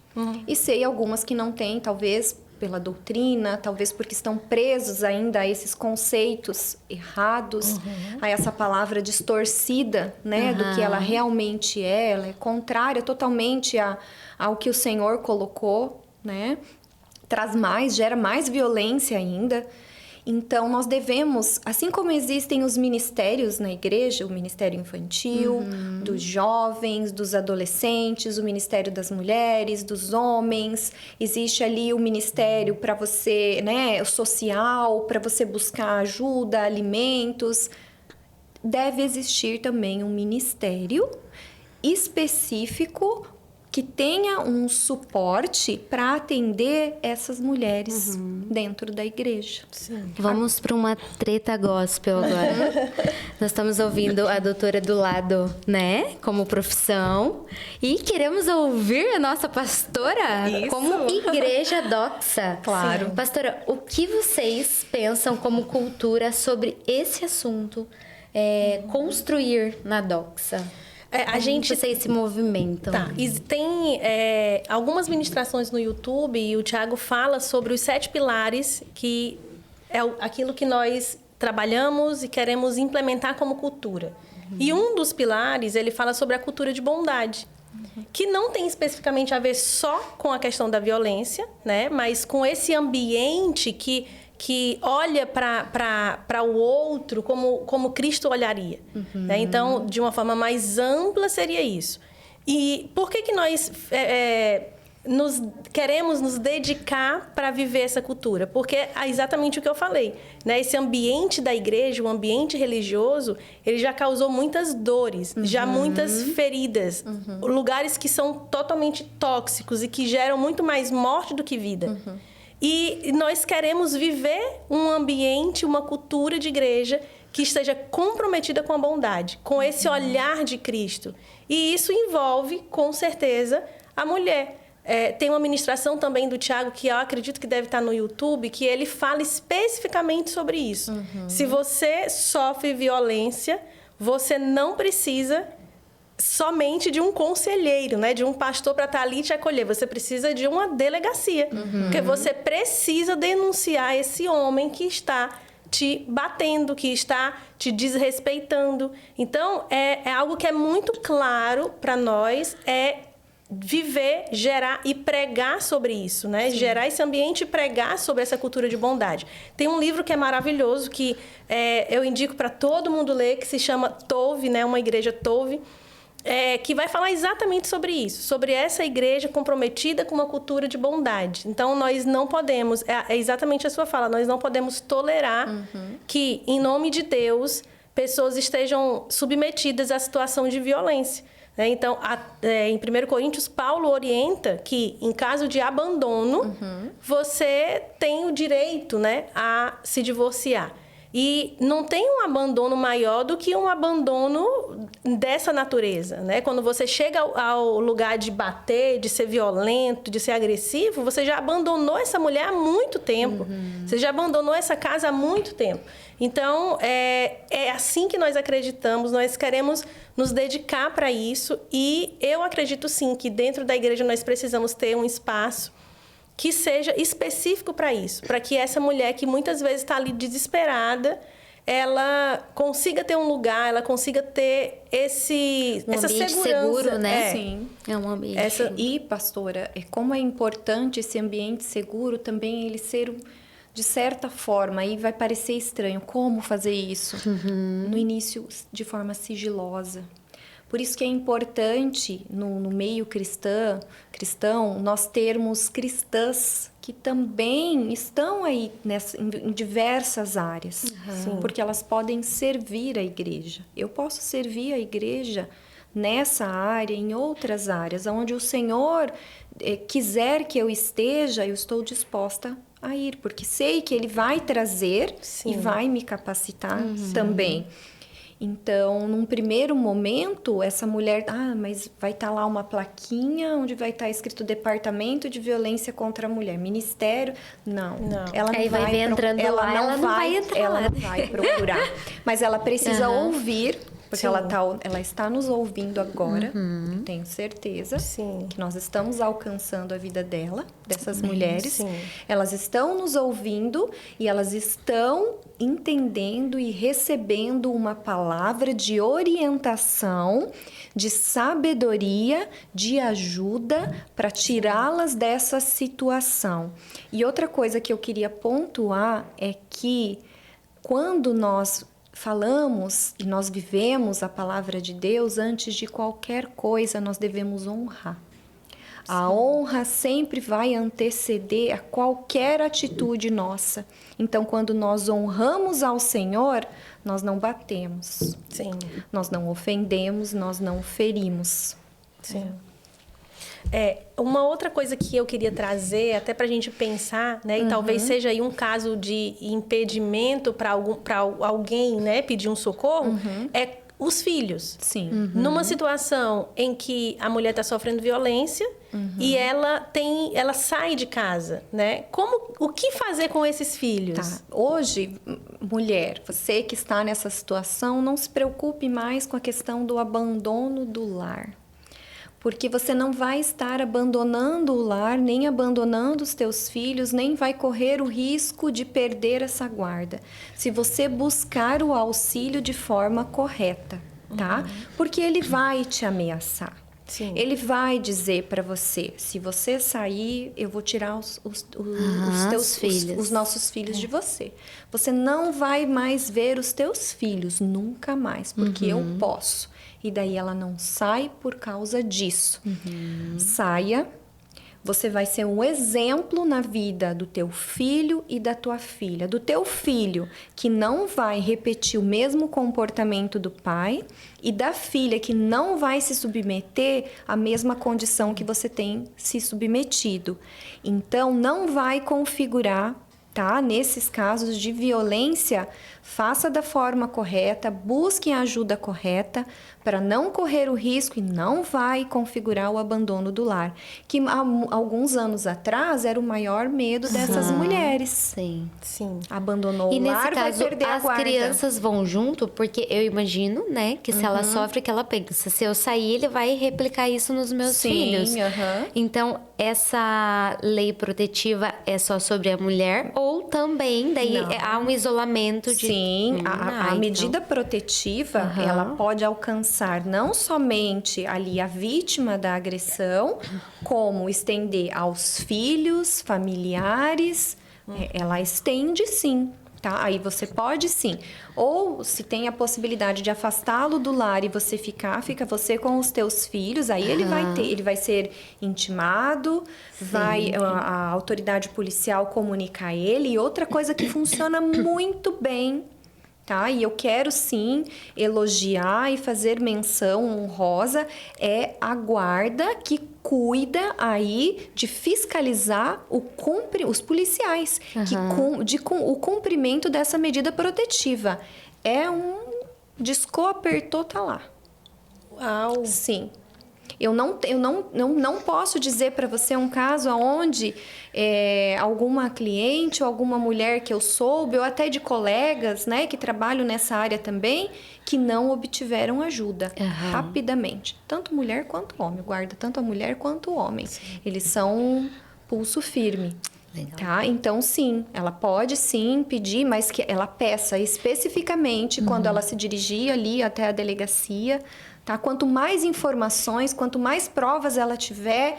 E sei algumas que não têm, talvez pela doutrina, talvez porque estão presos ainda a esses conceitos errados, a essa palavra distorcida, né, do que ela realmente é. Ela é contrária totalmente ao que o Senhor colocou, né? Gera mais violência ainda. Então, nós devemos, assim como existem os ministérios na igreja, o ministério infantil, dos jovens, dos adolescentes, o ministério das mulheres, dos homens, existe ali o ministério para você, né, o social, para você buscar ajuda, alimentos. Deve existir também um ministério específico que tenha um suporte para atender essas mulheres dentro da igreja. Sim. Vamos para uma treta gospel agora. Nós estamos ouvindo a doutora do lado, né? Como profissão. E queremos ouvir a nossa pastora como igreja doxa. Claro. Pastora, o que vocês pensam como cultura sobre esse assunto? Construir na doxa. Vocês se movimentam. Tá. E tem algumas ministrações no YouTube e o Tiago fala sobre os 7 pilares, que é aquilo que nós trabalhamos e queremos implementar como cultura. E um dos pilares, ele fala sobre a cultura de bondade, que não tem especificamente a ver só com a questão da violência, né? Mas com esse ambiente que olha para o outro como Cristo olharia. Né? Então, de uma forma mais ampla, seria isso. E por que nós queremos nos dedicar para viver essa cultura? Porque é exatamente o que eu falei. Né? Esse ambiente da igreja, o ambiente religioso, ele já causou muitas dores, já muitas feridas. Lugares que são totalmente tóxicos e que geram muito mais morte do que vida. E nós queremos viver um ambiente, uma cultura de igreja que esteja comprometida com a bondade, com esse olhar de Cristo. E isso envolve, com certeza, a mulher. Tem uma ministração também do Tiago, que eu acredito que deve estar no YouTube, que ele fala especificamente sobre isso. Se você sofre violência, você não precisa somente de um conselheiro, né? De um pastor para estar ali e te acolher. Você precisa de uma delegacia. Porque você precisa denunciar esse homem que está te batendo, que está te desrespeitando. Então, é algo que é muito claro para nós, viver, gerar e pregar sobre isso, né? Sim. Gerar esse ambiente e pregar sobre essa cultura de bondade. Tem um livro que é maravilhoso, que eu indico para todo mundo ler, que se chama Tove, né? Uma igreja Tove, que vai falar exatamente sobre isso, sobre essa igreja comprometida com uma cultura de bondade. Então, nós não podemos, é exatamente a sua fala, nós não podemos tolerar que, em nome de Deus, pessoas estejam submetidas à situação de violência. Então, em 1 Coríntios, Paulo orienta que, em caso de abandono, você tem o direito, né, a se divorciar. E não tem um abandono maior do que um abandono dessa natureza, né? Quando você chega ao lugar de bater, de ser violento, de ser agressivo, você já abandonou essa mulher há muito tempo. Você já abandonou essa casa há muito tempo. Então, é assim que nós acreditamos, nós queremos nos dedicar para isso. E eu acredito, sim, que dentro da igreja nós precisamos ter um espaço que seja específico para isso, para que essa mulher que muitas vezes está ali desesperada, ela consiga ter um lugar, ela consiga ter essa segurança. Seguro, né? Sim. É um ambiente seguro. E, pastora, como é importante esse ambiente seguro também ele ser, de certa forma, aí vai parecer estranho, como fazer isso? No início, de forma sigilosa. Por isso que é importante, no meio cristão, nós termos cristãs que também estão aí em diversas áreas. Porque elas podem servir a igreja. Eu posso servir a igreja nessa área, em outras áreas, onde o Senhor quiser que eu esteja, eu estou disposta a ir. Porque sei que Ele vai trazer e vai me capacitar também. Então, num primeiro momento, essa mulher... mas vai estar lá uma plaquinha onde vai estar escrito Departamento de Violência contra a Mulher. Ministério... Não. Ela não aí vai ver entrando ela lá, ela não vai entrar. Ela não vai procurar. Mas ela precisa ouvir... Porque ela está nos ouvindo agora, eu tenho certeza que nós estamos alcançando a vida dessas mulheres. Elas estão nos ouvindo e elas estão entendendo e recebendo uma palavra de orientação, de sabedoria, de ajuda para tirá-las dessa situação. E outra coisa que eu queria pontuar é que quando nós falamos e nós vivemos a palavra de Deus, antes de qualquer coisa nós devemos honrar. A honra sempre vai anteceder a qualquer atitude nossa. Então, quando nós honramos ao Senhor, nós não batemos. Nós não ofendemos, nós não ferimos. Uma outra coisa que eu queria trazer, até para a gente pensar, né, e talvez seja aí um caso de impedimento para alguém, né, pedir um socorro, é os filhos. Numa situação em que a mulher está sofrendo violência e ela sai de casa, né? O que fazer com esses filhos? Hoje, mulher, você que está nessa situação, não se preocupe mais com a questão do abandono do lar. Porque você não vai estar abandonando o lar, nem abandonando os teus filhos, nem vai correr o risco de perder essa guarda. Se você buscar o auxílio de forma correta, tá? Porque ele vai te ameaçar. Ele vai dizer para você, se você sair, eu vou tirar os teus filhos, os nossos filhos de você. Você não vai mais ver os teus filhos, nunca mais, porque eu posso. E daí ela não sai por causa disso. Saia. Você vai ser um exemplo na vida do teu filho e da tua filha. Do teu filho, que não vai repetir o mesmo comportamento do pai. E da filha, que não vai se submeter à mesma condição que você tem se submetido. Então, não vai configurar, tá? Nesses casos de violência, faça da forma correta, busque a ajuda correta para não correr o risco e não vai configurar o abandono do lar. Que há alguns anos atrás era o maior medo dessas mulheres. Abandonou o lar, vai perder a guarda. As crianças vão junto, porque eu imagino, né, que se ela sofre, que ela pensa, se eu sair, ele vai replicar isso nos meus filhos. Então, essa lei protetiva é só sobre a mulher ou também daí há um isolamento de Sim, a então. medida protetiva, ela pode alcançar não somente ali a vítima da agressão, como estender aos filhos, familiares, ela estende sim. Tá? Aí você pode sim. Ou se tem a possibilidade de afastá-lo do lar e você fica você com os teus filhos, aí ele vai ser intimado, a autoridade policial comunicar ele. E outra coisa que funciona muito bem, tá? E eu quero sim elogiar e fazer menção honrosa é a guarda que cuida aí de fiscalizar os policiais, o cumprimento dessa medida protetiva. É discou, apertou, tá lá. Uau! Sim. Eu não posso dizer para você um caso onde alguma cliente ou alguma mulher que eu soube, ou até de colegas, né, que trabalham nessa área também, que não obtiveram ajuda rapidamente. Tanto mulher quanto homem. Guarda tanto a mulher quanto o homem. Sim. Eles são pulso firme. Legal. Tá? Então, sim, ela pode sim pedir, mas que ela peça especificamente quando ela se dirigir ali até a delegacia. Tá? Quanto mais informações, quanto mais provas ela tiver,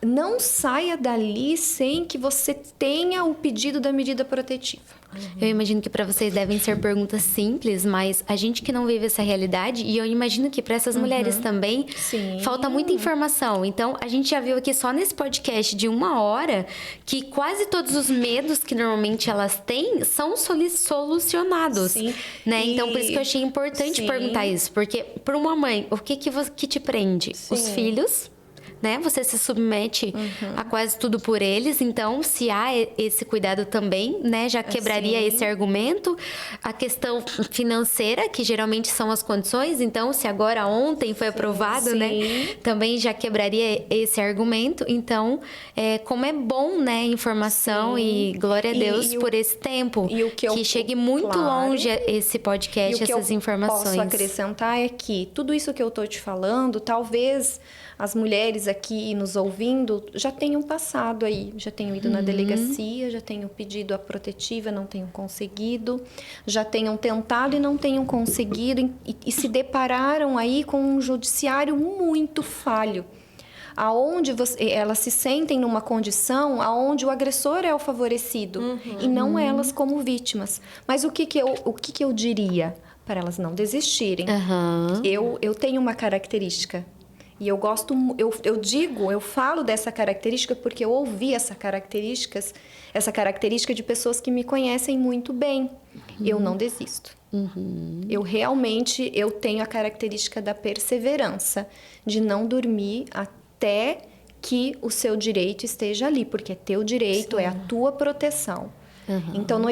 não saia dali sem que você tenha o pedido da medida protetiva. Eu imagino que para vocês devem ser perguntas simples, mas a gente que não vive essa realidade, e eu imagino que para essas mulheres também, falta muita informação. Então, a gente já viu aqui só nesse podcast de 1 hora que quase todos os medos que normalmente elas têm são solucionados. Sim. Né? Então, por isso que eu achei importante perguntar isso. Porque para uma mãe, o que te prende? Sim. Os filhos, né? Você se submete a quase tudo por eles. Então, se há esse cuidado também, né? Já quebraria esse argumento. A questão financeira, que geralmente são as condições. Então, se agora ontem foi aprovado, né? Também já quebraria esse argumento. Então, como é bom, né? Informação e glória a Deus por esse tempo. E que chegue muito longe esse podcast, essas informações. O que eu posso acrescentar é que tudo isso que eu tô te falando, talvez as mulheres aqui nos ouvindo já tenham passado aí, já tenham ido na delegacia, já tenham pedido a protetiva, não tenham conseguido, já tenham tentado e não tenham conseguido e se depararam aí com um judiciário muito falho, aonde elas se sentem numa condição aonde o agressor é o favorecido e não elas como vítimas. Mas o que eu diria? Para elas não desistirem. Eu tenho uma característica. E eu gosto, eu falo dessa característica porque eu ouvi essa característica de pessoas que me conhecem muito bem. Eu não desisto. Eu tenho a característica da perseverança, de não dormir até que o seu direito esteja ali, porque é teu direito, é a tua proteção. Então, não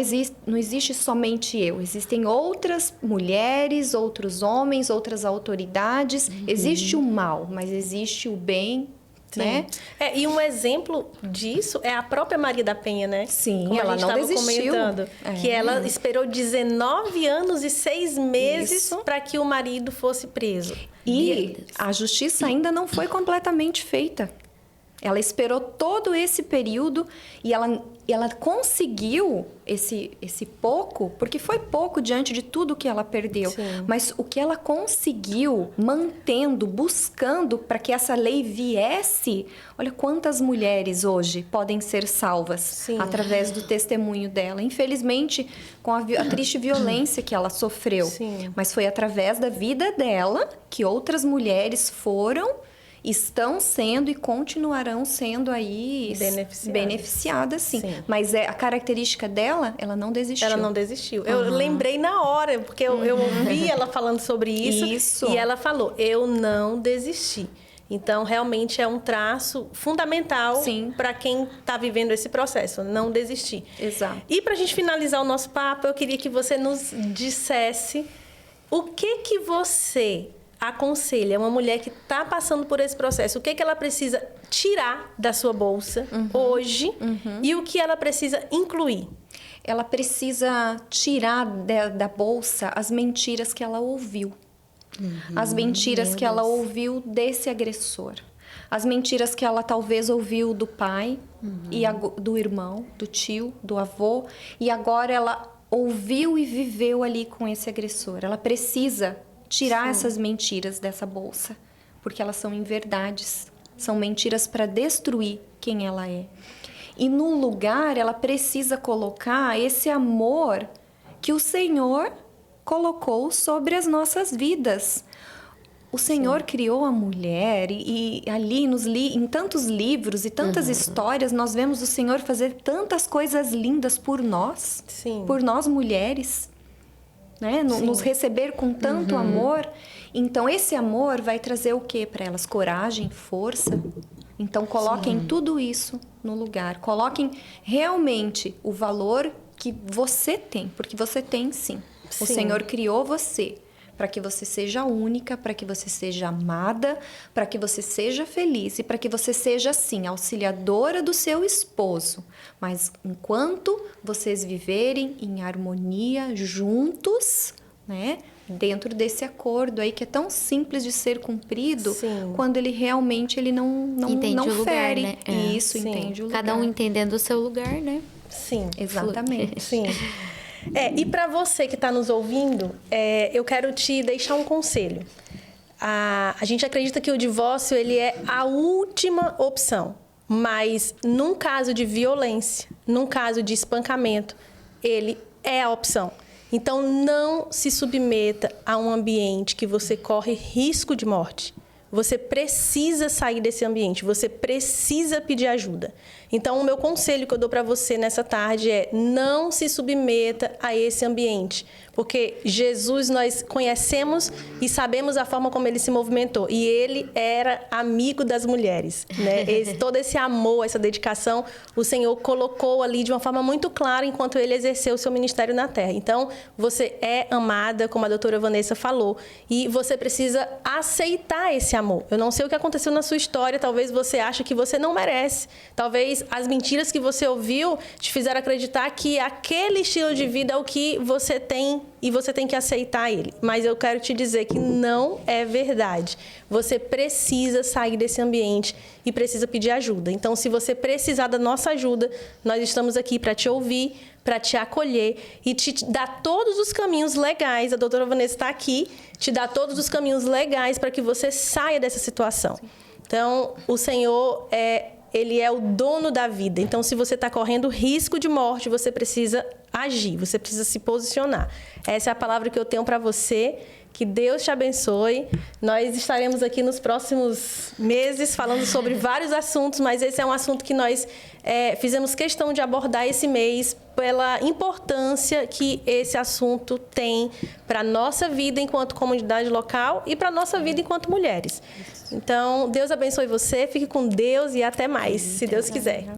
existe somente eu. Existem outras mulheres, outros homens, outras autoridades. Existe o mal, mas existe o bem, né? E um exemplo disso é a própria Maria da Penha, né? Sim, como ela não desistiu. Que ela esperou 19 anos e 6 meses para que o marido fosse preso. E a justiça ainda não foi completamente feita. Ela esperou todo esse período e ela conseguiu esse pouco, porque foi pouco diante de tudo que ela perdeu. Sim. Mas o que ela conseguiu, mantendo, buscando para que essa lei viesse, olha quantas mulheres hoje podem ser salvas através do testemunho dela. Infelizmente, com a triste violência que ela sofreu. Sim. Mas foi através da vida dela que outras mulheres estão sendo e continuarão sendo aí beneficiadas, sim. Mas a característica dela, ela não desistiu. Ela não desistiu. Eu lembrei na hora, porque eu ouvi ela falando sobre isso. E ela falou, eu não desisti. Então, realmente é um traço fundamental para quem está vivendo esse processo, não desistir. Exato. E para a gente finalizar o nosso papo, eu queria que você nos dissesse o que você aconselha uma mulher que está passando por esse processo, o que ela precisa tirar da sua bolsa hoje e o que ela precisa incluir? Ela precisa tirar da bolsa as mentiras que ela ouviu. As mentiras que ela ouviu desse agressor. As mentiras que ela talvez ouviu do pai, e do irmão, do tio, do avô. E agora ela ouviu e viveu ali com esse agressor. Ela precisa tirar essas mentiras dessa bolsa, porque elas são inverdades, são mentiras para destruir quem ela é. E no lugar, ela precisa colocar esse amor que o Senhor colocou sobre as nossas vidas. O Senhor criou a mulher e ali em tantos livros e tantas histórias nós vemos o Senhor fazer tantas coisas lindas por nós, por nós mulheres, né? Nos receber com tanto amor. Então esse amor vai trazer o quê para elas? Coragem, força. Então coloquem tudo isso no lugar. Coloquem realmente o valor que você tem, porque você tem sim. O Senhor criou você para que você seja única, para que você seja amada, para que você seja feliz e para que você seja, sim, auxiliadora do seu esposo. Mas enquanto vocês viverem em harmonia juntos, né? Dentro desse acordo aí que é tão simples de ser cumprido, quando ele realmente não entende o lugar, fere. né? Isso, entende o lugar. Cada um entendendo o seu lugar, né? Sim. Exatamente. Sim. E para você que está nos ouvindo, eu quero te deixar um conselho. A gente acredita que o divórcio ele é a última opção, mas num caso de violência, num caso de espancamento, ele é a opção. Então, não se submeta a um ambiente que você corre risco de morte. Você precisa sair desse ambiente, você precisa pedir ajuda. Então, o meu conselho que eu dou para você nessa tarde é: não se submeta a esse ambiente. Porque Jesus nós conhecemos e sabemos a forma como ele se movimentou. E ele era amigo das mulheres, né? Todo esse amor, essa dedicação, o Senhor colocou ali de uma forma muito clara enquanto ele exerceu o seu ministério na terra. Então, você é amada, como a doutora Vanessa falou, e você precisa aceitar esse amor. Eu não sei o que aconteceu na sua história, talvez você ache que você não merece. Talvez as mentiras que você ouviu te fizeram acreditar que aquele estilo de vida é o que você tem e você tem que aceitar ele. Mas eu quero te dizer que não é verdade. Você precisa sair desse ambiente e precisa pedir ajuda. Então, se você precisar da nossa ajuda, nós estamos aqui para te ouvir, para te acolher e te dar todos os caminhos legais. A doutora Vanessa está aqui, te dá todos os caminhos legais para que você saia dessa situação. Então, o Senhor Ele é o dono da vida. Então, se você está correndo risco de morte, você precisa agir, você precisa se posicionar. Essa é a palavra que eu tenho para você. Que Deus te abençoe. Nós estaremos aqui nos próximos meses falando sobre vários assuntos, mas esse é um assunto que nós fizemos questão de abordar esse mês pela importância que esse assunto tem para a nossa vida enquanto comunidade local e para a nossa vida enquanto mulheres. Então, Deus abençoe você, fique com Deus e até mais, se Deus quiser.